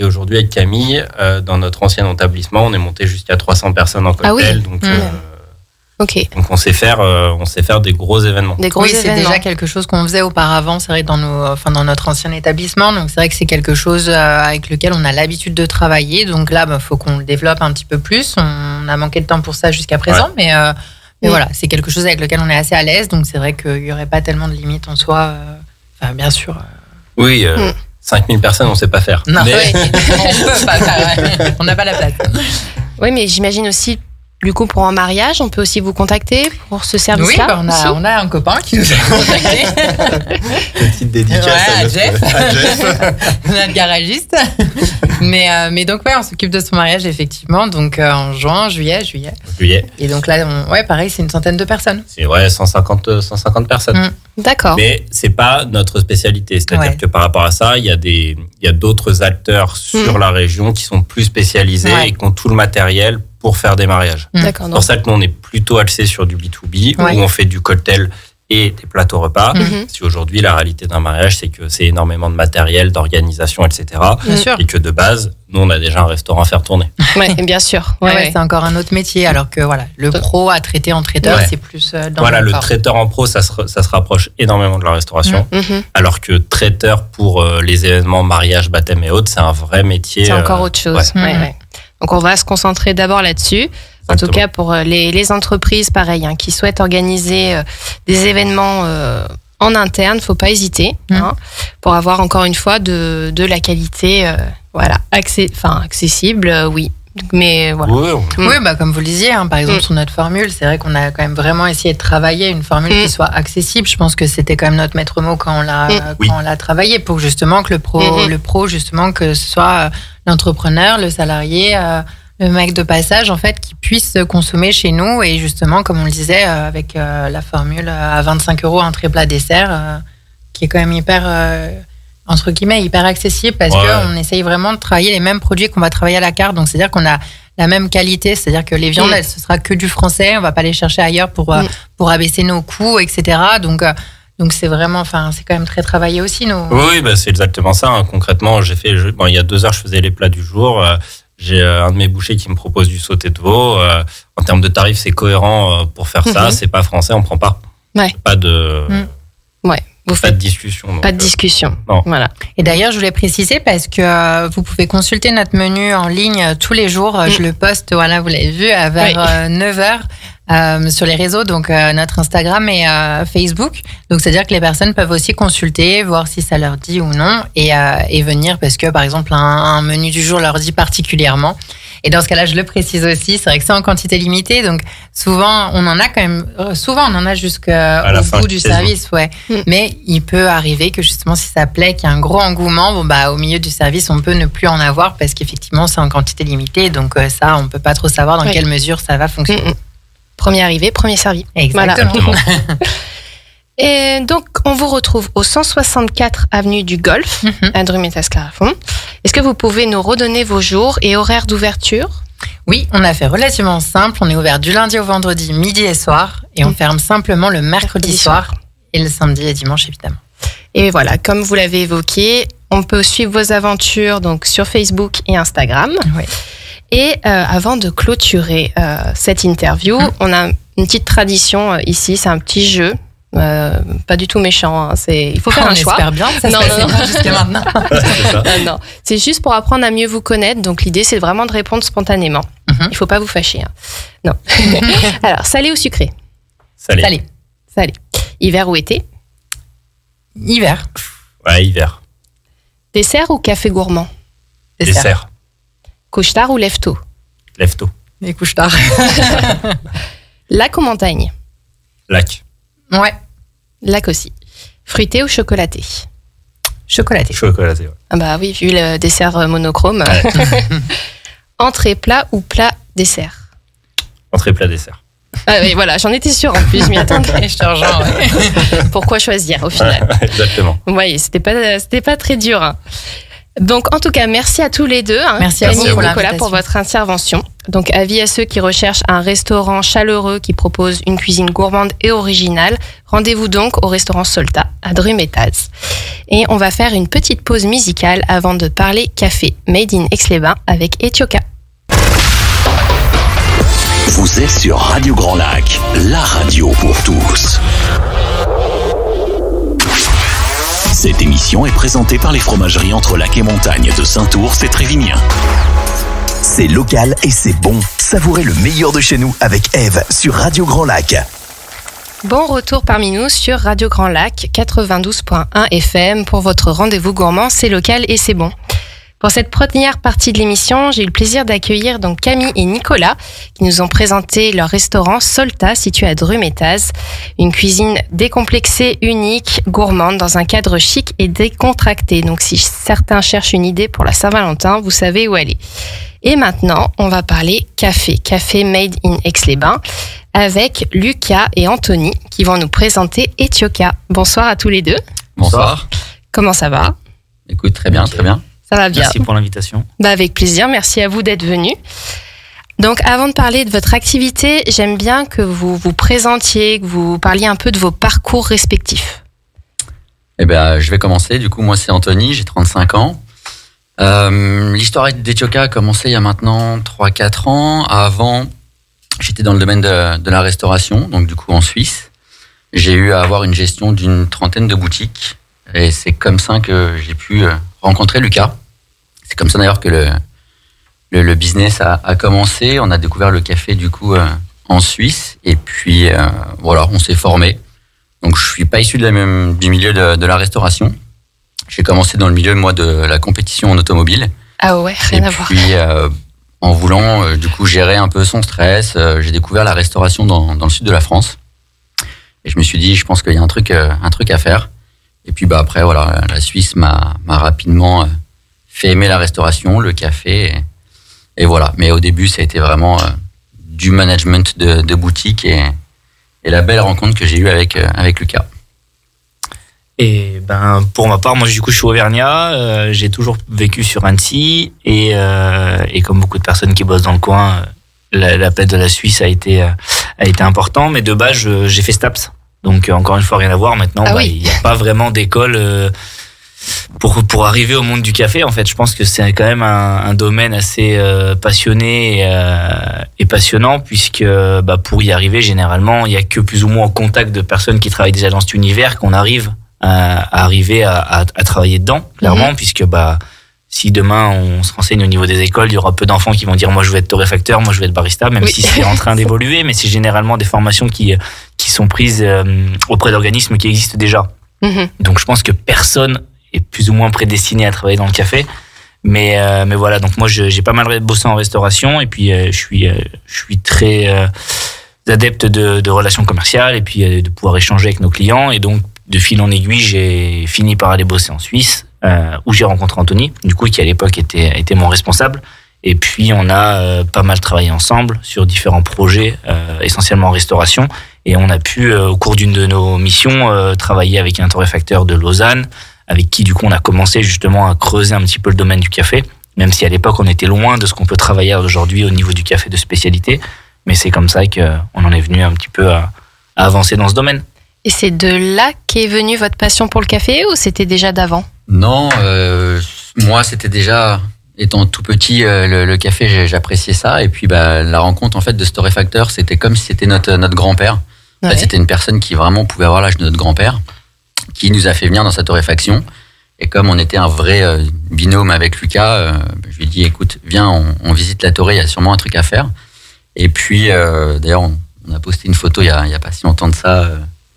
aujourd'hui, avec Camille, dans notre ancien établissement, on est monté jusqu'à 300 personnes en cocktail. Donc, Okay. Donc on sait faire des gros événements. C'est déjà quelque chose qu'on faisait auparavant, c'est vrai, dans notre ancien établissement. Donc c'est vrai que c'est quelque chose avec lequel on a l'habitude de travailler. Donc là, faut qu'on le développe un petit peu plus. On a manqué de temps pour ça jusqu'à présent, mais voilà, c'est quelque chose avec lequel on est assez à l'aise. Donc c'est vrai qu'il n'y aurait pas tellement de limites en soi. Bien sûr. Oui. 5000 personnes, on ne sait pas faire. Non, on peut pas faire. On n'a pas la place. Oui, mais j'imagine aussi. Du coup, pour un mariage, on peut aussi vous contacter pour ce service-là. Oui, on a un copain qui nous a contacté. Petite dédicace à Jeff, notre garagiste. Mais donc, on s'occupe de son mariage, effectivement. Donc, en juillet. Et donc là, pareil, c'est une centaine de personnes. C'est 150 personnes. D'accord. Mais c'est pas notre spécialité. C'est-à-dire que par rapport à ça, il y a d'autres acteurs sur la région qui sont plus spécialisés et qui ont tout le matériel pour faire des mariages. D'accord. C'est pour ça que nous, on est plutôt axé sur du B2B, où on fait du cocktail et des plateaux repas. Si aujourd'hui, la réalité d'un mariage, c'est que c'est énormément de matériel, d'organisation, etc. Bien sûr. Et que de base, nous, on a déjà un restaurant à faire tourner. Oui, bien sûr. C'est encore un autre métier, alors que le pro à traiter en traiteur, c'est plus dans le traiteur en pro, ça se rapproche énormément de la restauration, alors que traiteur pour les événements, mariage, baptême et autres, c'est un vrai métier. C'est encore autre chose. Donc, on va se concentrer d'abord là-dessus. En tout cas, pour les entreprises, pareil, qui souhaitent organiser des événements en interne, faut pas hésiter, pour avoir encore une fois de la qualité, accessible, oui. Mais voilà. Oui, comme vous le disiez, par exemple sur notre formule, c'est vrai qu'on a quand même vraiment essayé de travailler une formule qui soit accessible. Je pense que c'était quand même notre maître mot quand on l'a travaillé, pour justement que le pro, justement, que ce soit l'entrepreneur, le salarié, le mec de passage, en fait, qui puisse consommer chez nous. Et justement, comme on le disait, avec la formule à 25 € entrée plat dessert, qui est quand même hyper accessible, parce qu'on essaye vraiment de travailler les mêmes produits qu'on va travailler à la carte. Donc, c'est-à-dire qu'on a la même qualité, c'est-à-dire que les viandes, ce sera que du français, on va pas les chercher ailleurs pour abaisser nos coûts, etc. Donc c'est vraiment, c'est quand même très travaillé aussi. Oui, c'est exactement ça. Concrètement, il y a 2 heures, je faisais les plats du jour. J'ai un de mes bouchers qui me propose du sauté de veau. En termes de tarifs, c'est cohérent pour faire ça. C'est pas français, on prend pas. Pas de... Pas de discussion. Pas de discussion. Non. Voilà. Et d'ailleurs, je voulais préciser parce que vous pouvez consulter notre menu en ligne tous les jours. Je le poste, vous l'avez vu, vers 9h. Sur les réseaux, donc notre Instagram et Facebook. Donc, c'est-à-dire que les personnes peuvent aussi consulter, voir si ça leur dit ou non, et venir parce que, par exemple, un menu du jour leur dit particulièrement. Et dans ce cas-là, je le précise aussi, c'est vrai que c'est en quantité limitée, donc souvent, on en a jusqu'au bout du service, Mais il peut arriver que justement, si ça plaît, qu'il y a un gros engouement, au milieu du service, on peut ne plus en avoir parce qu'effectivement, c'est en quantité limitée, donc ça, on peut pas trop savoir dans quelle mesure ça va fonctionner. Premier arrivé, premier servi. Exactement. Voilà. Et donc, on vous retrouve au 164 avenue du Golfe, à Drumettaz-Clarafond. Est-ce que vous pouvez nous redonner vos jours et horaires d'ouverture? Oui, on a fait relativement simple. On est ouvert du lundi au vendredi, midi et soir. Et on ferme simplement le mercredi soir et le samedi et dimanche, évidemment. Et voilà, comme vous l'avez évoqué, on peut suivre vos aventures donc, sur Facebook et Instagram. Oui. Et avant de clôturer cette interview, on a une petite tradition ici, c'est un petit jeu. Pas du tout méchant, il faut faire un choix. On espère bien que ça se passe jusqu'à maintenant. Non, c'est juste pour apprendre à mieux vous connaître. Donc l'idée, c'est vraiment de répondre spontanément. Il faut pas vous fâcher. Non. Alors, salé ou sucré? Salé. Hiver ou été? Hiver. Ouais, hiver. Dessert ou café gourmand? Dessert. Couche-tard ou lève-tôt? Lève-tôt. Les couche-tard. Lac ou montagne? Lac. Ouais. Lac aussi. Fruité ou chocolaté? Chocolaté. Chocolaté, ouais. Ah bah oui, vu le dessert monochrome. Ouais. Entrée, plat ou plat, dessert? Entrée, plat, dessert. Ah oui, voilà, j'en étais sûre en plus, je m'y attendais. Je te rejoins, ouais. Pourquoi choisir au final? Exactement. Vous voyez, c'était pas très dur. Hein. Donc, en tout cas, merci à tous les deux, Merci à Camille vous et pour Nicolas, l'invitation. pour votre intervention. Donc, avis à ceux qui recherchent un restaurant chaleureux qui propose une cuisine gourmande et originale. Rendez-vous donc au restaurant Solta à Drumettaz. Et on va faire une petite pause musicale avant de parler café made in Aix-les-Bains avec Etioka. Vous êtes sur Radio Grand Lac, la radio pour tous. Cette émission est présentée par les fromageries Entre Lac et Montagne de Saint-Ours et Trévignien. C'est local et c'est bon. Savourez le meilleur de chez nous avec Eve sur Radio Grand Lac. Bon retour parmi nous sur Radio Grand Lac 92.1 FM pour votre rendez-vous gourmand, c'est local et c'est bon. Pour cette première partie de l'émission, j'ai eu le plaisir d'accueillir donc Camille et Nicolas qui nous ont présenté leur restaurant Solta situé à Drumettaz. Une cuisine décomplexée, unique, gourmande dans un cadre chic et décontracté. Donc si certains cherchent une idée pour la Saint-Valentin, vous savez où elle est. Et maintenant, on va parler café made in Aix-les-Bains avec Lucas et Anthony qui vont nous présenter Etioka. Bonsoir à tous les deux. Bonsoir. Comment ça va? Écoute, très bien, très bien. Ça va bien. Merci pour l'invitation. Avec plaisir, merci à vous d'être venus. Donc avant de parler de votre activité, j'aime bien que vous vous présentiez, que vous parliez un peu de vos parcours respectifs. Eh ben, je vais commencer. Du coup, moi, c'est Anthony, j'ai 35 ans. L'histoire d'Etioka a commencé il y a maintenant 3-4 ans. Avant, j'étais dans le domaine de la restauration, donc du coup en Suisse. J'ai eu à avoir une gestion d'une 30aine de boutiques. Et c'est comme ça que j'ai pu rencontrer Lucas. C'est comme ça d'ailleurs que le business a commencé. On a découvert le café du coup en Suisse. Et puis voilà, on s'est formé. Donc je suis pas issu du milieu de la restauration. J'ai commencé dans le milieu moi de la compétition en automobile. Ah ouais, rien à voir. Et puis en voulant du coup gérer un peu son stress, j'ai découvert la restauration dans le sud de la France. Et je me suis dit, je pense qu'il y a un truc à faire. Et puis après voilà, la Suisse m'a rapidement fait aimer la restauration, le café, et voilà. Mais au début, ça a été vraiment du management de boutique et la belle rencontre que j'ai eue avec Lucas. Et ben pour ma part, moi du coup je suis auvergnat, j'ai toujours vécu sur Annecy et comme beaucoup de personnes qui bossent dans le coin, l'appel de la Suisse a été important. Mais de base, j'ai fait STAPS. Donc encore une fois, rien à voir. Maintenant, il n'y a pas vraiment d'école pour arriver au monde du café. En fait, je pense que c'est quand même un domaine assez passionné et passionnant, puisque pour y arriver, généralement, il n'y a que plus ou moins en contact de personnes qui travaillent déjà dans cet univers qu'on arrive à travailler dedans, clairement, puisque si demain on se renseigne au niveau des écoles, il y aura peu d'enfants qui vont dire moi je vais être torréfacteur, moi je vais être barista, même si c'est en train d'évoluer, mais c'est généralement des formations qui sont prises auprès d'organismes qui existent déjà. Donc je pense que personne est plus ou moins prédestiné à travailler dans le café, mais voilà, donc moi j'ai pas mal bossé en restauration et puis je suis très adepte de relations commerciales et puis de pouvoir échanger avec nos clients, et donc de fil en aiguille j'ai fini par aller bosser en Suisse, où j'ai rencontré Anthony, du coup, qui à l'époque était mon responsable. Et puis, on a pas mal travaillé ensemble sur différents projets, essentiellement en restauration. Et on a pu, au cours d'une de nos missions, travailler avec un torréfacteur de Lausanne, avec qui, du coup, on a commencé justement à creuser un petit peu le domaine du café, même si à l'époque, on était loin de ce qu'on peut travailler aujourd'hui au niveau du café de spécialité. Mais c'est comme ça qu'on en est venu un petit peu à avancer dans ce domaine. Et c'est de là qu'est venue votre passion pour le café, ou c'était déjà d'avant? Non, moi c'était déjà, étant tout petit, le café, j'appréciais ça. Et puis la rencontre en fait de ce torréfacteur, c'était comme si c'était notre grand-père. Ouais. En fait, c'était une personne qui vraiment pouvait avoir l'âge de notre grand-père, qui nous a fait venir dans sa torréfaction. Et comme on était un vrai binôme avec Lucas, je lui ai dit écoute, viens, on visite la torré, il y a sûrement un truc à faire. Et puis d'ailleurs, on a posté une photo il y a pas si longtemps de ça,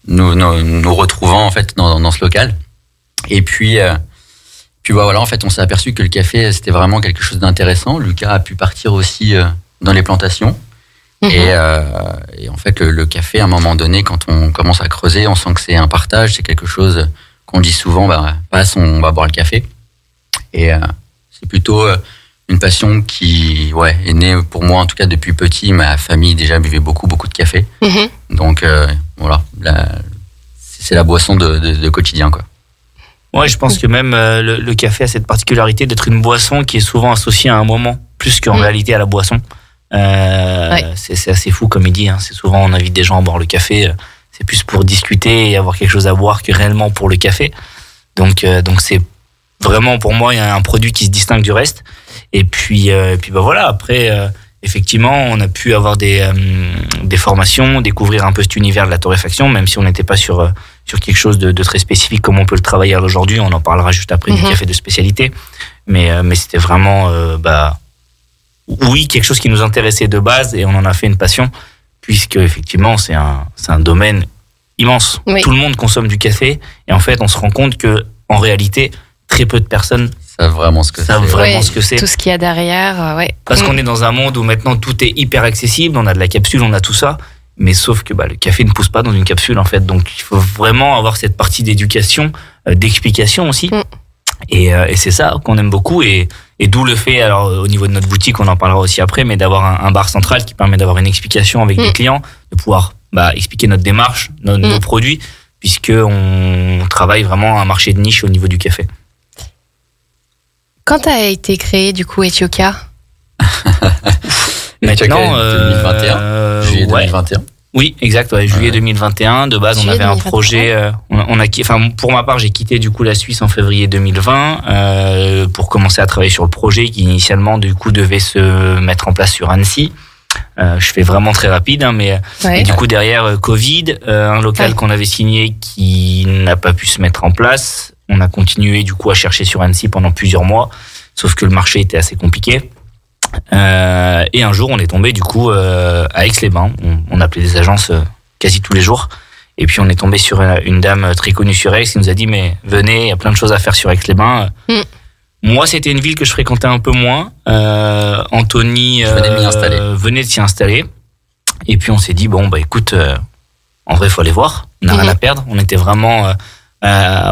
nous retrouvant en fait dans ce local. Et puis voilà, en fait, on s'est aperçu que le café, c'était vraiment quelque chose d'intéressant. Lucas a pu partir aussi dans les plantations. Et en fait, le café, à un moment donné, quand on commence à creuser, on sent que c'est un partage, c'est quelque chose qu'on dit souvent, passe, on va boire le café. Et c'est plutôt une passion qui est née pour moi, en tout cas depuis petit. Ma famille déjà buvait beaucoup de café. Donc voilà, c'est la boisson de quotidien, quoi. Ouais, je pense que même le café a cette particularité d'être une boisson qui est souvent associée à un moment, plus qu'en réalité à la boisson. C'est assez fou, comme il dit. Hein. C'est souvent, on invite des gens à boire le café. C'est plus pour discuter et avoir quelque chose à boire que réellement pour le café. Donc c'est vraiment, pour moi, il y a un produit qui se distingue du reste. Et puis voilà, après, effectivement, on a pu avoir des formations, découvrir un peu cet univers de la torréfaction, même si on n'était pas sur quelque chose de très spécifique comme on peut le travailler aujourd'hui. On en parlera juste après du café de spécialité. Mais c'était vraiment, oui, quelque chose qui nous intéressait de base et on en a fait une passion, puisque effectivement, c'est un domaine immense. Oui. Tout le monde consomme du café et en fait, on se rend compte que en réalité, très peu de personnes savent vraiment ce que c'est. Tout ce qu'il y a derrière, Parce qu'on est dans un monde où maintenant tout est hyper accessible, on a de la capsule, on a tout ça, mais sauf que le café ne pousse pas dans une capsule en fait, donc il faut vraiment avoir cette partie d'éducation, d'explication aussi, et c'est ça qu'on aime beaucoup, et d'où le fait, alors au niveau de notre boutique, on en parlera aussi après, mais d'avoir un bar central qui permet d'avoir une explication avec des clients, de pouvoir expliquer notre démarche, nos produits, puisqu'on travaille vraiment un marché de niche au niveau du café. Quand a été créé du coup Etioka? Maintenant, 2021, juillet 2021. Oui, exact, juillet 2021. De base, on avait un projet. Pour ma part, j'ai quitté du coup la Suisse en février 2020 pour commencer à travailler sur le projet qui initialement du coup devait se mettre en place sur Annecy. Je fais vraiment très rapide, mais et du coup derrière Covid, un local qu'on avait signé qui n'a pas pu se mettre en place. On a continué du coup à chercher sur Annecy pendant plusieurs mois, sauf que le marché était assez compliqué. Et un jour, on est tombé du coup à Aix-les-Bains. On appelait des agences quasi tous les jours. Et puis on est tombé sur une dame très connue sur Aix qui nous a dit mais venez, il y a plein de choses à faire sur Aix-les-Bains. Moi, c'était une ville que je fréquentais un peu moins. Anthony venait de s'y installer. Et puis on s'est dit bon écoute, en vrai, il faut aller voir. On n'a rien à perdre. On était vraiment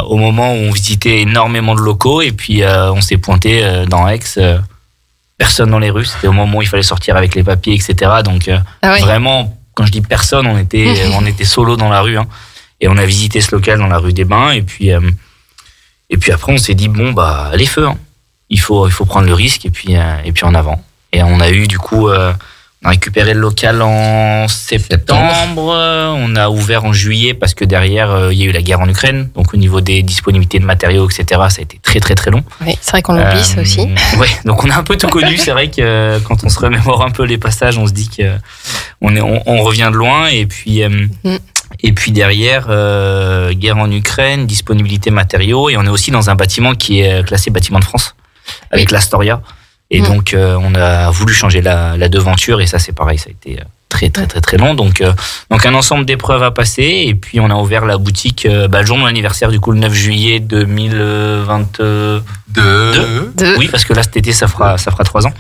au moment où on visitait énormément de locaux, et puis on s'est pointé dans Aix. Personne dans les rues. C'était au moment où il fallait sortir avec les papiers, etc. Donc vraiment, quand je dis personne, on était solo dans la rue. Hein. Et on a visité ce local dans la rue des Bains. Et puis après, on s'est dit bon allez feu. Hein. Il faut prendre le risque et puis en avant. Et on a eu du coup. On a récupéré le local en septembre. On a ouvert en juillet parce que derrière, il y a eu la guerre en Ukraine. Donc, au niveau des disponibilités de matériaux, etc., ça a été très, très, très long. Oui, c'est vrai qu'on l'oublie, ça aussi. Oui, donc on a un peu tout connu. C'est vrai que quand on se remémore un peu les passages, on se dit qu'on revient de loin. Et puis derrière, guerre en Ukraine, disponibilité matériaux. Et on est aussi dans un bâtiment qui est classé bâtiment de France, avec l'Astoria. Et donc, on a voulu changer la devanture, et ça, c'est pareil, ça a été très, très, très, très long. Donc un ensemble d'épreuves à passer, et puis on a ouvert la boutique le jour de mon anniversaire, du coup, le 9 juillet 2022. Oui, parce que là, cet été, ça fera 3 ans.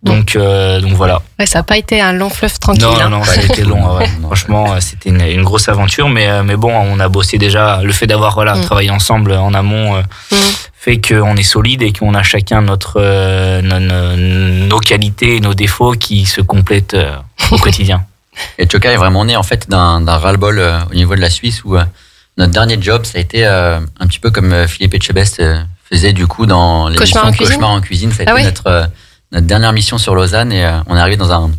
Donc voilà. Ouais, ça n'a pas été un long fleuve tranquille. Non, ça a été long. Ouais. Franchement, c'était une grosse aventure, mais bon, on a bossé déjà. Le fait d'avoir travaillé ensemble en amont fait qu'on est solide et qu'on a chacun nos qualités et nos défauts qui se complètent au quotidien. Et Etioka est vraiment né en fait d'un ras-le-bol au niveau de la Suisse, où notre dernier job, ça a été un petit peu comme Philippe Etchebest faisait du coup dans l'émission Cauchemar en cuisine. Ça a été notre dernière mission sur Lausanne, et on est arrivé dans un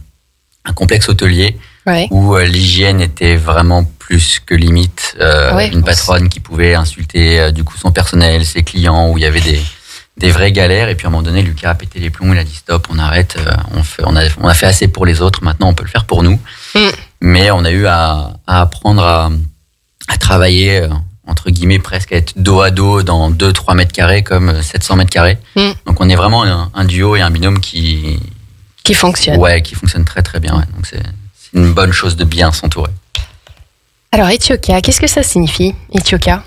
complexe hôtelier où l'hygiène était vraiment plus que limite. Une patronne qui pouvait insulter du coup son personnel, ses clients, où il y avait des vraies galères. Et puis à un moment donné, Lucas a pété les plombs, il a dit stop, on arrête, on a fait assez pour les autres, maintenant on peut le faire pour nous. Mais on a eu à apprendre à travailler entre guillemets, presque à être dos à dos dans 2-3 mètres carrés comme 700 mètres carrés. Donc on est vraiment un duo et un binôme qui fonctionne. Ouais, qui fonctionne très très bien. Ouais. Donc c'est une bonne chose de bien s'entourer. Alors Etioka, qu'est-ce que ça signifie, Etioka?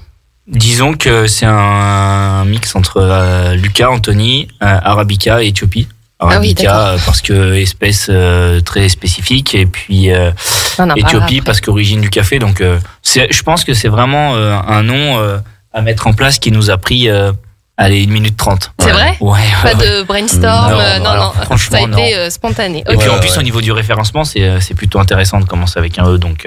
Disons que c'est un mix entre Lucas, Anthony, Arabica et Éthiopie. Arabica parce que espèce très spécifique, et puis Éthiopie parce qu'origine du café. Donc je pense que c'est vraiment un nom à mettre en place qui nous a pris Allez, 1 minute 30. C'est vrai? Ouais. Pas de brainstorm, non. Franchement, ça a été spontané. Et puis en plus, au niveau du référencement, c'est plutôt intéressant de commencer avec un E, donc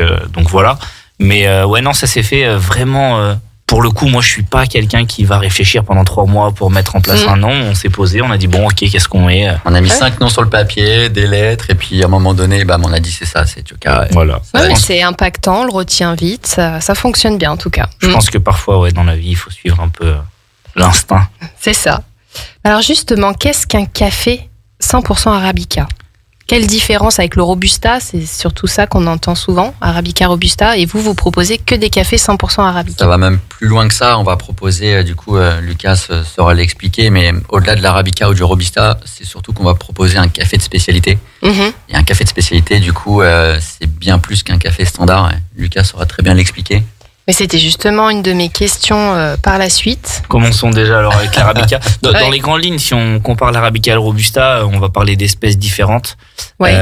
voilà. Mais non, ça s'est fait vraiment. Pour le coup, moi, je suis pas quelqu'un qui va réfléchir pendant 3 mois pour mettre en place un nom. On s'est posé, on a dit bon, ok, qu'est-ce qu'on est? On a mis 5 noms sur le papier, des lettres, et puis à un moment donné, on a dit c'est ça, c'est Tioka. Voilà. Ouais, c'est impactant, on le retient vite, ça fonctionne bien en tout cas. Je pense que parfois, dans la vie, il faut suivre un peu l'instinct. C'est ça. Alors justement, qu'est-ce qu'un café 100% Arabica? Quelle différence avec le Robusta? C'est surtout ça qu'on entend souvent, Arabica Robusta. Et vous proposez que des cafés 100% Arabica. Ça va même plus loin que ça. On va proposer, Lucas saura l'expliquer, mais au-delà de l'Arabica ou du Robusta, c'est surtout qu'on va proposer un café de spécialité. Et un café de spécialité, c'est bien plus qu'un café standard. Lucas saura très bien l'expliquer. Mais c'était justement une de mes questions par la suite. Commençons déjà alors avec l'Arabica. Dans les grandes lignes, si on compare l'Arabica et le Robusta, on va parler d'espèces différentes. Ouais.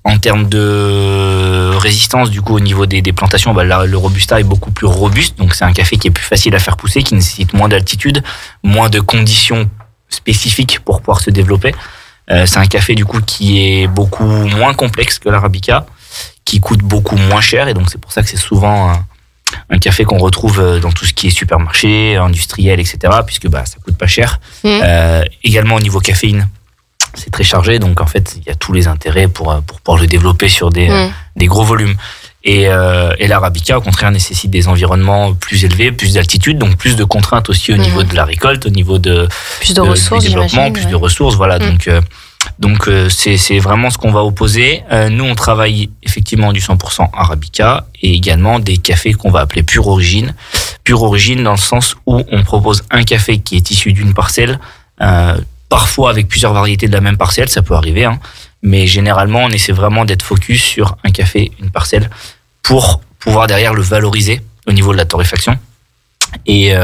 En termes de résistance, du coup, au niveau des plantations, le Robusta est beaucoup plus robuste. Donc, c'est un café qui est plus facile à faire pousser, qui nécessite moins d'altitude, moins de conditions spécifiques pour pouvoir se développer. C'est un café, du coup, qui est beaucoup moins complexe que l'Arabica, qui coûte beaucoup moins cher. Et donc, c'est pour ça que c'est souvent un café qu'on retrouve dans tout ce qui est supermarché, industriel, etc., puisque ça coûte pas cher. Également, au niveau caféine, c'est très chargé, donc en fait, il y a tous les intérêts pour pouvoir le développer sur des gros volumes. Et l'Arabica, au contraire, nécessite des environnements plus élevés, plus d'altitude, donc plus de contraintes aussi au niveau de la récolte, au niveau plus de ressources, du développement, plus de ressources, voilà. Donc c'est vraiment ce qu'on va opposer. Nous, on travaille effectivement du 100% Arabica et également des cafés qu'on va appeler pure origine. Pure origine dans le sens où on propose un café qui est issu d'une parcelle, parfois avec plusieurs variétés de la même parcelle, ça peut arriver, mais généralement on essaie vraiment d'être focus sur un café, une parcelle, pour pouvoir derrière le valoriser au niveau de la torréfaction. Et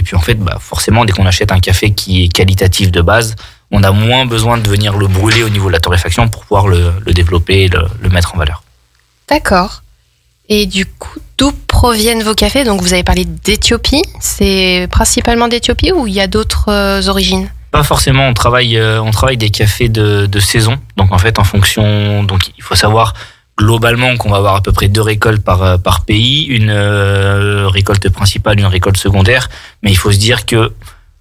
puis en fait, forcément, dès qu'on achète un café qui est qualitatif de base, on a moins besoin de venir le brûler au niveau de la torréfaction pour pouvoir le développer et le mettre en valeur. D'accord. Et du coup, d'où proviennent vos cafés? Donc vous avez parlé d'Éthiopie, c'est principalement d'Éthiopie ou il y a d'autres origines? Pas forcément, on travaille des cafés de saison. Donc en fait, en fonction, donc il faut savoir globalement qu'on va avoir à peu près 2 récoltes par pays, une récolte principale, une récolte secondaire. Mais il faut se dire que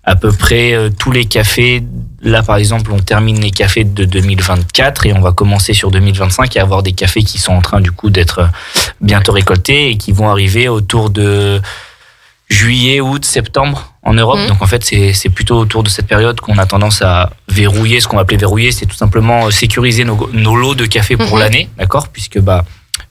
à peu près tous les cafés, là par exemple, on termine les cafés de 2024 et on va commencer sur 2025 et avoir des cafés qui sont en train du coup d'être bientôt récoltés et qui vont arriver autour de juillet, août, septembre en Europe. Donc en fait, c'est plutôt autour de cette période qu'on a tendance à verrouiller. Ce qu'on va appeler verrouiller, c'est tout simplement sécuriser nos lots de café pour l'année, d'accord? Puisque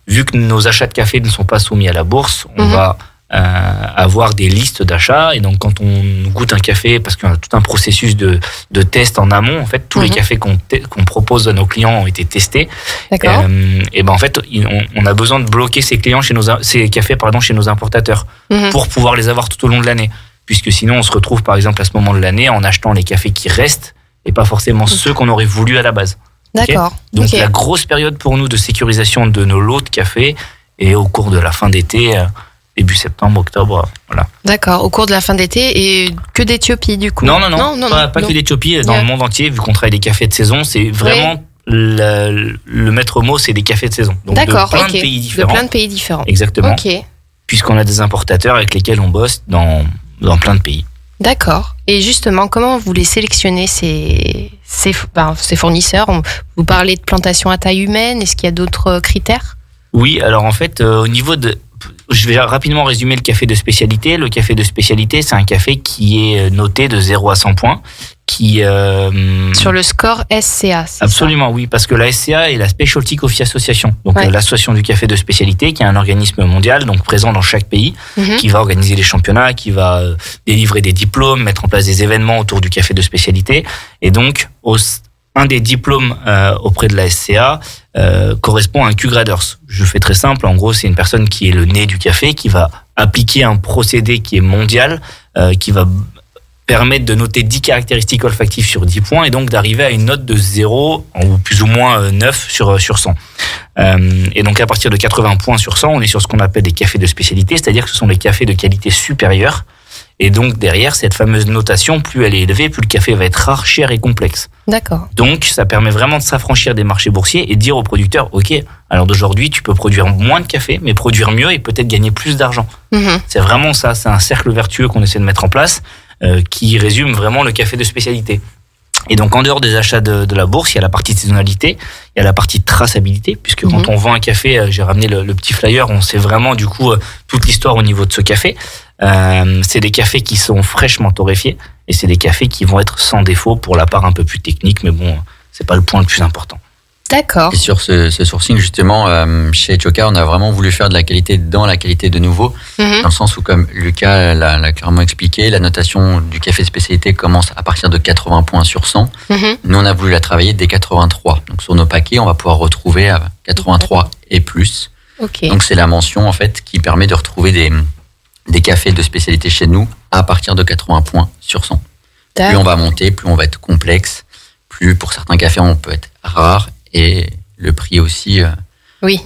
vu que nos achats de café ne sont pas soumis à la bourse, on va avoir des listes d'achats. Et donc quand on goûte un café, parce qu'il y a tout un processus de test en amont, en fait, tous les cafés qu'on propose à nos clients ont été testés. D'accord. Et en fait, on a besoin de bloquer ces cafés chez nos importateurs pour pouvoir les avoir tout au long de l'année. Puisque sinon, on se retrouve par exemple à ce moment de l'année en achetant les cafés qui restent et pas forcément ceux qu'on aurait voulu à la base. D'accord. Okay. Donc la grosse période pour nous de sécurisation de nos lots de café est au cours de la fin d'été, début septembre, octobre, voilà. D'accord, au cours de la fin d'été et que d'Éthiopie du coup? Non, pas que d'Éthiopie, dans le monde entier, vu qu'on travaille des cafés de saison, c'est vraiment le maître mot, c'est des cafés de saison. Donc d'accord, de plein de pays différents. De plein de pays différents. Exactement. Ok. Puisqu'on a des importateurs avec lesquels on bosse dans plein de pays. D'accord. Et justement, comment vous les sélectionnez ces fournisseurs? Vous parlez de plantation à taille humaine, est-ce qu'il y a d'autres critères? Oui, alors en fait, au niveau de... Je vais rapidement résumer le café de spécialité. Le café de spécialité, c'est un café qui est noté de 0 à 100 points. Sur le score SCA, c'est absolument, ça? Oui, parce que la SCA est la Specialty Coffee Association, donc l'association du café de spécialité, qui est un organisme mondial, donc présent dans chaque pays, qui va organiser les championnats, qui va délivrer des diplômes, mettre en place des événements autour du café de spécialité. Et donc, un des diplômes auprès de la SCA correspond à un Q-Graders. Je fais très simple, en gros, c'est une personne qui est le nez du café, qui va appliquer un procédé qui est mondial, qui va permettre de noter 10 caractéristiques olfactives sur 10 points et donc d'arriver à une note de 0 ou plus ou moins 9 sur 100. Et donc à partir de 80 points sur 100, on est sur ce qu'on appelle des cafés de spécialité, c'est-à-dire que ce sont des cafés de qualité supérieure Et donc derrière, cette fameuse notation, plus elle est élevée, plus le café va être rare, cher et complexe. D'accord. Donc ça permet vraiment de s'affranchir des marchés boursiers et de dire aux producteurs, ok, alors d'aujourd'hui tu peux produire moins de café, mais produire mieux et peut-être gagner plus d'argent. C'est vraiment ça, c'est un cercle vertueux qu'on essaie de mettre en place, qui résume vraiment le café de spécialité. Et donc en dehors des achats de la bourse, il y a la partie de saisonnalité, il y a la partie de traçabilité, puisque quand on vend un café, j'ai ramené le petit flyer, on sait vraiment du coup toute l'histoire au niveau de ce café. C'est des cafés qui sont fraîchement torréfiés et c'est des cafés qui vont être sans défaut pour la part un peu plus technique, mais bon, c'est pas le point le plus important. D'accord. Et sur ce sourcing, justement, chez Etioka, on a vraiment voulu faire de la qualité dans la qualité de nouveau, dans le sens où, comme Lucas l'a clairement expliqué, la notation du café spécialité commence à partir de 80 points sur 100. Nous, on a voulu la travailler dès 83. Donc, sur nos paquets, on va pouvoir retrouver 83 et plus. Okay. Donc, c'est la mention, en fait, qui permet de retrouver des cafés de spécialité chez nous à partir de 80 points sur 100. Plus on va monter, plus on va être complexe, plus pour certains cafés, on peut être rare. Et le prix aussi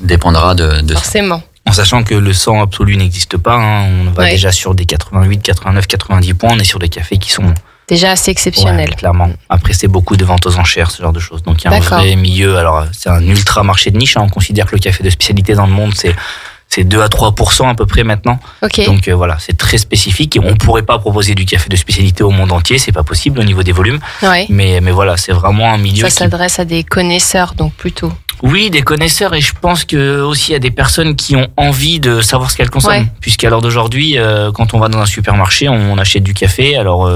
dépendra de forcément. Ça. En sachant que le 100 absolu n'existe pas, on va déjà sur des 88, 89, 90 points, on est sur des cafés qui sont déjà assez exceptionnels. Clairement. Après, c'est beaucoup de ventes aux enchères, ce genre de choses. Donc il y a un vrai milieu. Alors, c'est un ultra marché de niche. On considère que le café de spécialité dans le monde, c'est 2 à 3% à peu près maintenant. Okay. Donc voilà, c'est très spécifique et on pourrait pas proposer du café de spécialité au monde entier, c'est pas possible au niveau des volumes. Ouais. Mais voilà, c'est vraiment un milieu ça s'adresse à des connaisseurs donc plutôt. Oui, des connaisseurs et je pense que aussi à des personnes qui ont envie de savoir ce qu'elles consomment. Puisqu'à l'heure d'aujourd'hui, quand on va dans un supermarché, on achète du café. Alors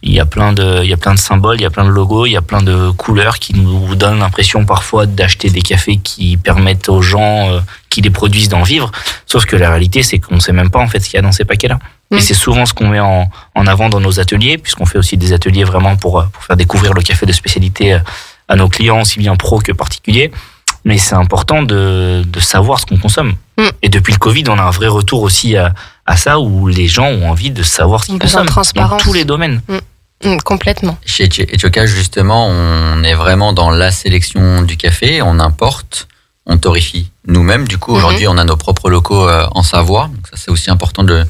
il y a plein de symboles, il y a plein de logos, il y a plein de couleurs qui nous donnent l'impression parfois d'acheter des cafés qui permettent aux gens qui les produisent d'en vivre. Sauf que la réalité, c'est qu'on sait même pas en fait ce qu'il y a dans ces paquets-là. Et c'est souvent ce qu'on met en avant dans nos ateliers, puisqu'on fait aussi des ateliers vraiment pour faire découvrir le café de spécialité à nos clients, aussi bien pros que particuliers. Mais c'est important de savoir ce qu'on consomme. Et depuis le Covid, on a un vrai retour aussi à ça, où les gens ont envie de savoir ce qu'ils consomment dans tous les domaines. Complètement. Chez Etioka, justement, on est vraiment dans la sélection du café, on importe, on torréfie nous-mêmes. Du coup, aujourd'hui, on a nos propres locaux en Savoie. Donc ça, c'est aussi important de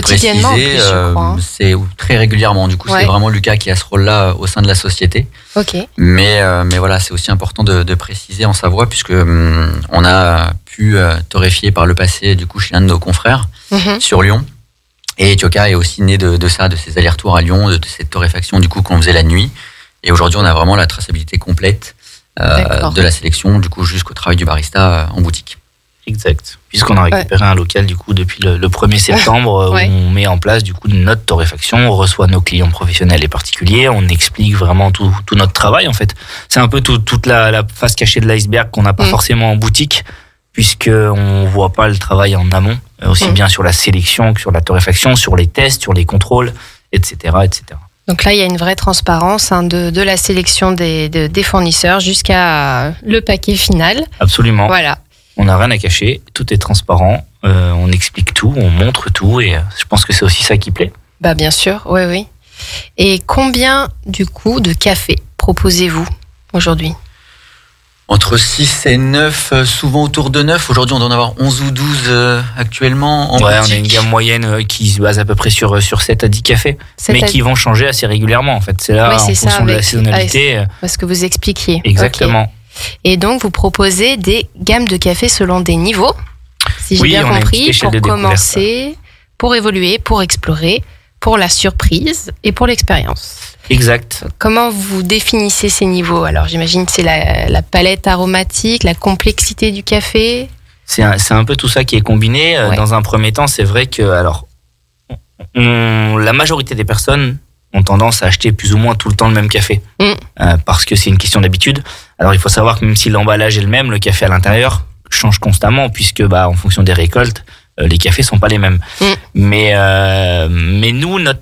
préciser. En plus, je crois. C'est très régulièrement. Du coup, c'est vraiment Lucas qui a ce rôle-là au sein de la société. Okay. Mais voilà, c'est aussi important de préciser en Savoie, puisque on a pu torréfier par le passé, du coup, chez un de nos confrères sur Lyon. Et Etioka est aussi né de ça, de ces allers-retours à Lyon, de cette torréfaction du coup qu'on faisait la nuit. Et aujourd'hui, on a vraiment la traçabilité complète de la sélection, du coup, jusqu'au travail du barista en boutique. Exact. Puisqu'on a récupéré un local du coup depuis le 1er septembre où on met en place du coup notre torréfaction, on reçoit nos clients professionnels et particuliers, on explique vraiment tout notre travail en fait. C'est un peu toute la face cachée de l'iceberg qu'on n'a pas forcément en boutique, puisqu'on ne voit pas le travail en amont, aussi bien sur la sélection que sur la torréfaction, sur les tests, sur les contrôles, etc. etc. Donc là, il y a une vraie transparence de la sélection des fournisseurs jusqu'à le paquet final. Absolument. Voilà. On n'a rien à cacher, tout est transparent, on explique tout, on montre tout et je pense que c'est aussi ça qui plaît. Bah bien sûr, oui. Et combien du coup de café proposez-vous aujourd'hui ? Entre 6 et 9, souvent autour de 9. Aujourd'hui, on doit en avoir 11 ou 12 actuellement en boutique. On a une gamme moyenne qui se base à peu près sur 7 à 10 cafés, mais qui vont changer assez régulièrement en fait. C'est là, en fonction de la saisonnalité. Ce que vous expliquiez. Exactement. Okay. Et donc, vous proposez des gammes de café selon des niveaux, si j'ai bien compris, pour commencer, pour évoluer, pour explorer, pour la surprise et pour l'expérience. Exact. Comment vous définissez ces niveaux ? Alors, j'imagine que c'est la palette aromatique, la complexité du café. C'est un peu tout ça qui est combiné. Dans un premier temps, c'est vrai que la majorité des personnes ont tendance à acheter plus ou moins tout le temps le même café, parce que c'est une question d'habitude. Alors il faut savoir que même si l'emballage est le même, le café à l'intérieur change constamment, puisque en fonction des récoltes, les cafés sont pas les mêmes. Mais nous, notre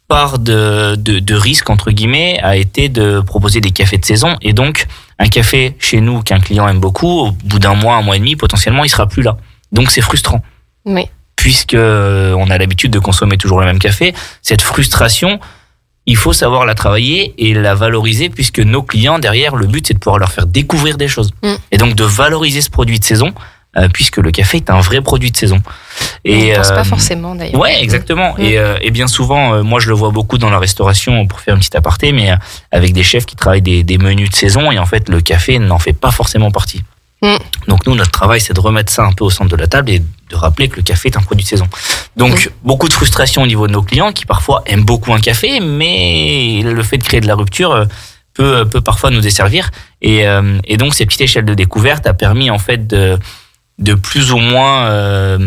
part de risque entre guillemets a été de proposer des cafés de saison, et donc un café chez nous qu'un client aime beaucoup, au bout d'un mois et demi, potentiellement il sera plus là. Donc c'est frustrant. Oui. Puisque on a l'habitude de consommer toujours le même café, cette frustration, il faut savoir la travailler et la valoriser, puisque nos clients, derrière, le but, c'est de pouvoir leur faire découvrir des choses. Et donc, de valoriser ce produit de saison puisque le café est un vrai produit de saison. Et on pense pas forcément d'ailleurs. Ouais, exactement. Et bien souvent, moi je le vois beaucoup dans la restauration, pour faire un petit aparté, mais avec des chefs qui travaillent des menus de saison, et en fait le café n'en fait pas forcément partie. Donc nous, notre travail, c'est de remettre ça un peu au centre de la table et de rappeler que le café est un produit de saison. Donc beaucoup de frustration au niveau de nos clients qui parfois aiment beaucoup un café, mais le fait de créer de la rupture peut parfois nous desservir. Et donc cette petite échelle de découverte a permis en fait de plus ou moins,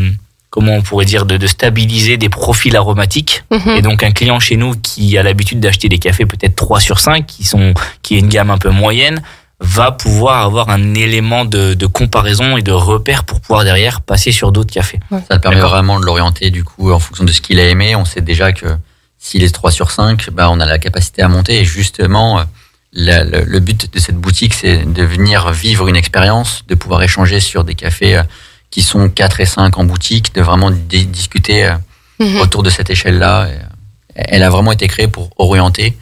comment on pourrait dire, de stabiliser des profils aromatiques. Et donc un client chez nous qui a l'habitude d'acheter des cafés peut-être 3 sur 5, qui est une gamme un peu moyenne, va pouvoir avoir un élément de comparaison et de repère pour pouvoir derrière passer sur d'autres cafés. Ça permet vraiment de l'orienter du coup en fonction de ce qu'il a aimé. On sait déjà que s'il est 3 sur 5, on a la capacité à monter. Et justement, le but de cette boutique, c'est de venir vivre une expérience, de pouvoir échanger sur des cafés qui sont 4 et 5 en boutique, de vraiment discuter autour de cette échelle-là. Elle a vraiment été créée pour orienter.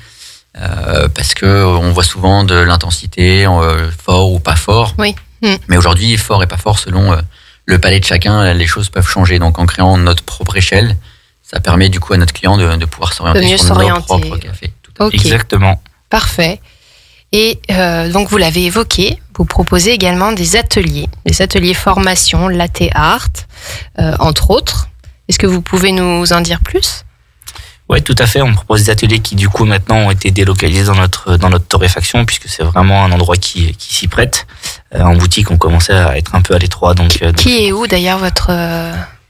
Parce que on voit souvent de l'intensité, fort ou pas fort. Oui. Mais aujourd'hui, fort et pas fort, selon le palais de chacun, les choses peuvent changer. Donc en créant notre propre échelle, ça permet du coup à notre client de pouvoir s'orienter sur nos propres cafés. Exactement. Parfait. Et donc vous l'avez évoqué, vous proposez également des ateliers formation, latte art, entre autres. Est-ce que vous pouvez nous en dire plus ? Ouais, tout à fait. On propose des ateliers qui, du coup, maintenant ont été délocalisés dans notre torréfaction, puisque c'est vraiment un endroit qui s'y prête. En boutique, on commençait à être un peu à l'étroit. Qui est où, d'ailleurs, votre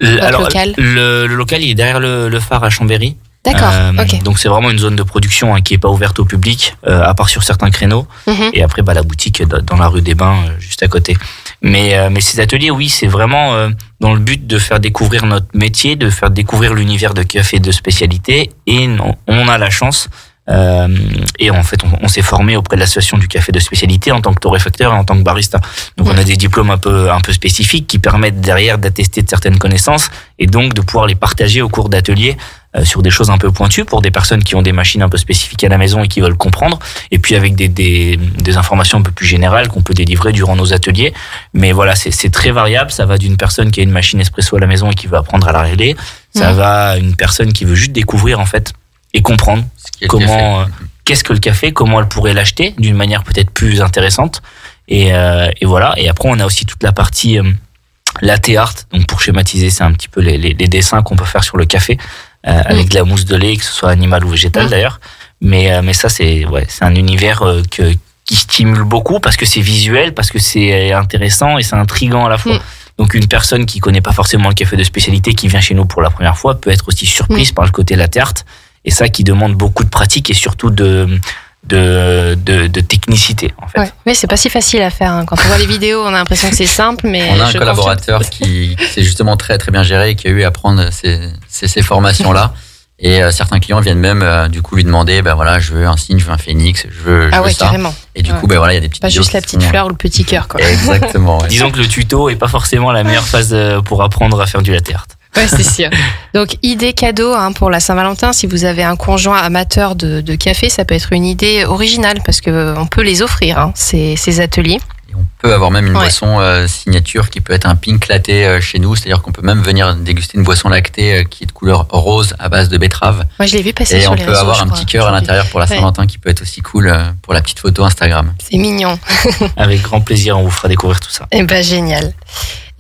local ? Le local, il est derrière le phare à Chambéry. D'accord, ok. Donc, c'est vraiment une zone de production qui est pas ouverte au public, à part sur certains créneaux. Et après, la boutique dans la rue des Bains, juste à côté. Mais ces ateliers, oui, c'est vraiment dans le but de faire découvrir notre métier, de faire découvrir l'univers de café de spécialité. Et on a la chance, et en fait, on s'est formé auprès de l'association du café de spécialité en tant que torréfacteur et en tant que barista. Donc, on a des diplômes un peu spécifiques qui permettent derrière d'attester de certaines connaissances et donc de pouvoir les partager au cours d'ateliers sur des choses un peu pointues pour des personnes qui ont des machines un peu spécifiques à la maison et qui veulent comprendre, et puis avec des informations un peu plus générales qu'on peut délivrer durant nos ateliers. Mais voilà, c'est très variable. Ça va d'une personne qui a une machine espresso à la maison et qui veut apprendre à la régler, ça va à une personne qui veut juste découvrir en fait et comprendre qu'est-ce que le café, comment elle pourrait l'acheter d'une manière peut-être plus intéressante. Et voilà. Et après, on a aussi toute la partie latte art. Donc pour schématiser, c'est un petit peu les dessins qu'on peut faire sur le café. Avec de la mousse de lait, que ce soit animal ou végétal d'ailleurs. Mais ça, c'est un univers qui stimule beaucoup parce que c'est visuel, parce que c'est intéressant et c'est intriguant à la fois. Donc une personne qui connaît pas forcément le café de spécialité, qui vient chez nous pour la première fois, peut être aussi surprise par le côté latte art. Et ça qui demande beaucoup de pratique et surtout de technicité en fait. Mais c'est pas si facile à faire. Quand on voit les vidéos, on a l'impression que c'est simple, mais on a un collaborateur qui s'est justement très très bien géré et qui a eu à prendre ces formations-là. Et certains clients viennent même du coup lui demander, je veux un cygne, je veux un phénix, je veux ça. Carrément. Et du coup, il y a des petites pas juste la petite fleur ou le petit cœur, quoi. Exactement. Disons que le tuto est pas forcément la meilleure phase pour apprendre à faire du latte art. Ouais, c'est sûr. Donc, idée cadeau pour la Saint-Valentin. Si vous avez un conjoint amateur de café, ça peut être une idée originale parce que on peut les offrir, ces ateliers. Et on peut avoir même une boisson signature qui peut être un pink latte chez nous. C'est-à-dire qu'on peut même venir déguster une boisson lactée qui est de couleur rose à base de betterave. Moi, je l'ai vu passer sur les réseaux. Et on peut avoir un petit cœur à l'intérieur pour la Saint-Valentin qui peut être aussi cool pour la petite photo Instagram. C'est mignon. Avec grand plaisir, on vous fera découvrir tout ça. Génial.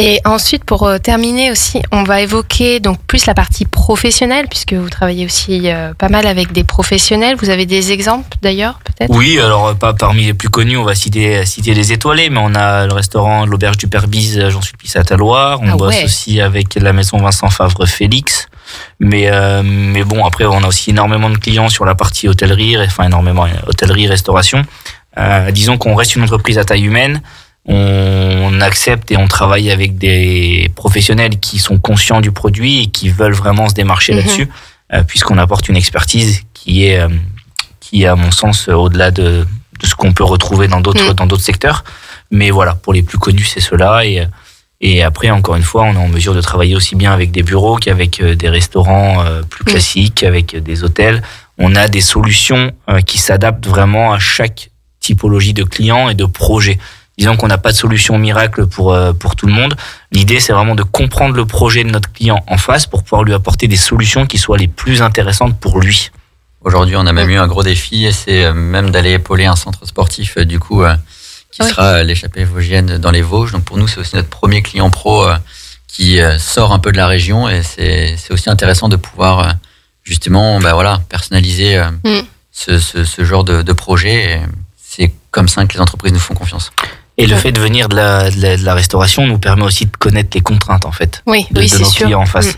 Et ensuite, pour terminer aussi, on va évoquer donc plus la partie professionnelle, puisque vous travaillez aussi pas mal avec des professionnels. Vous avez des exemples d'ailleurs, peut-être ? Oui, alors pas parmi les plus connus, on va citer les étoilés, mais on a le restaurant l'Auberge du Père Bise, Jean-Sulpice à Talloire. On bosse aussi avec la maison Vincent Favre Félix. Mais bon, après, on a aussi énormément de clients sur la partie hôtellerie, restauration. Disons qu'on reste une entreprise à taille humaine. On accepte et on travaille avec des professionnels qui sont conscients du produit et qui veulent vraiment se démarcher là-dessus, puisqu'on apporte une expertise qui est à mon sens au-delà de ce qu'on peut retrouver dans d'autres secteurs. Mais voilà, pour les plus connus, c'est cela. Et après, encore une fois, on est en mesure de travailler aussi bien avec des bureaux qu'avec des restaurants plus classiques, avec des hôtels. On a des solutions qui s'adaptent vraiment à chaque typologie de client et de projet. Disons qu'on n'a pas de solution miracle pour tout le monde. L'idée, c'est vraiment de comprendre le projet de notre client en face pour pouvoir lui apporter des solutions qui soient les plus intéressantes pour lui. Aujourd'hui, on a même eu un gros défi, et c'est même d'aller épauler un centre sportif, qui sera l'échappée vosgienne dans les Vosges. Donc pour nous, c'est aussi notre premier client pro qui sort un peu de la région, et c'est aussi intéressant de pouvoir justement personnaliser ce genre de projet. Et c'est comme ça que les entreprises nous font confiance. Et le fait de venir de la restauration nous permet aussi de connaître les contraintes en fait de c'est nos sûr. clients en face.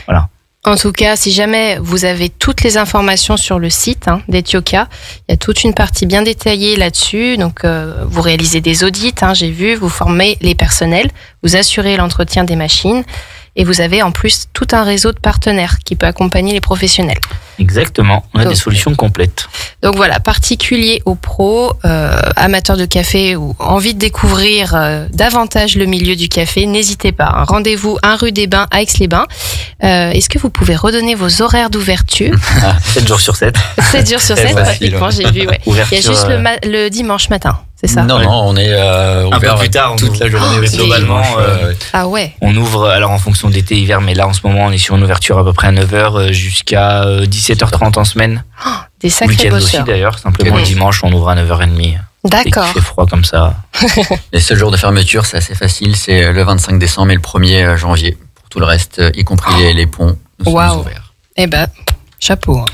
Voilà. En tout cas, si jamais vous avez toutes les informations sur le site d'Etioka, il y a toute une partie bien détaillée là-dessus. Donc, vous réalisez des audits, j'ai vu, vous formez les personnels, vous assurez l'entretien des machines et vous avez en plus tout un réseau de partenaires qui peut accompagner les professionnels. Exactement, on a des solutions complètes. Donc voilà, particuliers aux pros, amateurs de café ou envie de découvrir davantage le milieu du café, n'hésitez pas. Rendez-vous 1 rue des Bains à Aix-les-Bains. Est-ce que vous pouvez redonner vos horaires d'ouverture? 7 jours sur 7. 7 jours sur 7, pratiquement, j'ai vu. Ouais. Il y a juste le dimanche matin, c'est ça? Non, on est ouvert un peu plus tard, toute la journée. Globalement, ah ouais. On ouvre, alors en fonction d'été, hiver, mais là en ce moment, on est sur une ouverture à peu près à 9h jusqu'à 17h30 en semaine. Des sacrés week-end bosseurs. aussi d'ailleurs, simplement le dimanche, on ouvre à 9h30. D'accord. Il fait froid comme ça. Les seuls jours de fermeture, c'est assez facile, c'est le 25 décembre et le 1er janvier. Pour tout le reste, y compris les ponts, nous sommes ouverts. Eh ben, chapeau.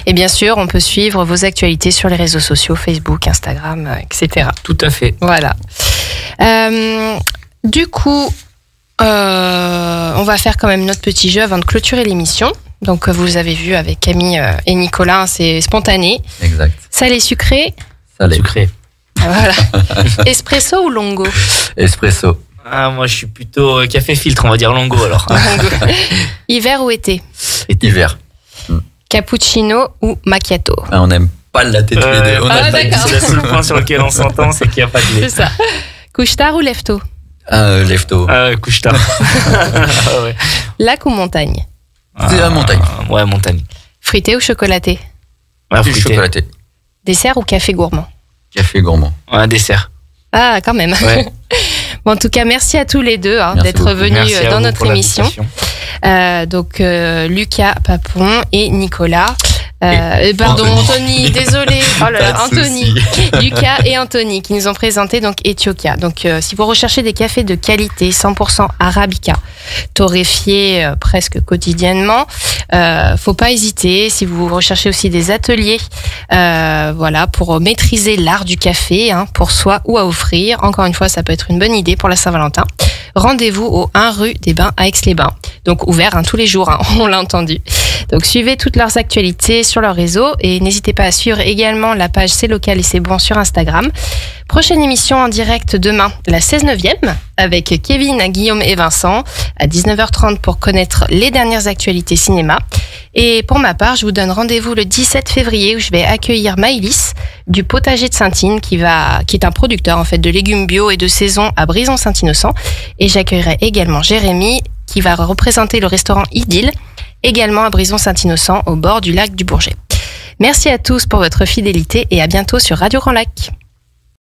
Et bien sûr, on peut suivre vos actualités sur les réseaux sociaux, Facebook, Instagram, etc. Tout à fait. Voilà. Du coup, on va faire quand même notre petit jeu avant de clôturer l'émission. Donc, vous avez vu avec Camille et Nicolas, c'est spontané. Exact. Salé, sucré. Salé. Sucré. Voilà. Espresso ou longo? Espresso. Ah, moi, je suis plutôt café filtre, on va dire longo alors. Hiver ou été? Hiver. Cappuccino ou macchiato? On n'aime pas le latte tous les deux. d'accord. C'est le seul point sur lequel on s'entend, c'est qu'il n'y a pas de lait. C'est ça. Couche-tard ou lève-tôt? Lève-tôt. Couche-tard. Ouais. Lac ou montagne? C'est la montagne. Ouais, montagne. Frité ou chocolaté? Frité. Chocolaté. Dessert ou café gourmand? Café gourmand. Un dessert. Ah, quand même. Ouais. Bon, en tout cas, merci à tous les deux d'être beaucoup. venus Merci à dans vous notre pour émission. l'invitation. Donc, Lucas Papon et Nicolas. Anthony, désolé. Oh là là, Pas de Anthony, Lucas et Anthony qui nous ont présenté donc Etioka. Donc, si vous recherchez des cafés de qualité 100% arabica, torréfiés presque quotidiennement, faut pas hésiter. Si vous recherchez aussi des ateliers, pour maîtriser l'art du café, pour soi ou à offrir. Encore une fois, ça peut être une bonne idée pour la Saint-Valentin. Rendez-vous au 1 rue des Bains à Aix-les-Bains. Donc ouvert tous les jours, on l'a entendu. Donc suivez toutes leurs actualités sur leur réseau et n'hésitez pas à suivre également la page C'est local et c'est bon sur Instagram. Prochaine émission en direct demain, la 16/9e, avec Kevin, Guillaume et Vincent, à 19h30 pour connaître les dernières actualités cinéma. Et pour ma part, je vous donne rendez-vous le 17 février où je vais accueillir Maëlys du Potager de Saint-Ine qui est un producteur en fait de légumes bio et de saison à Brison-Saint-Innocent. Et j'accueillerai également Jérémy qui va représenter le restaurant Idylle, également à Brison-Saint-Innocent au bord du lac du Bourget. Merci à tous pour votre fidélité et à bientôt sur Radio Grand Lac.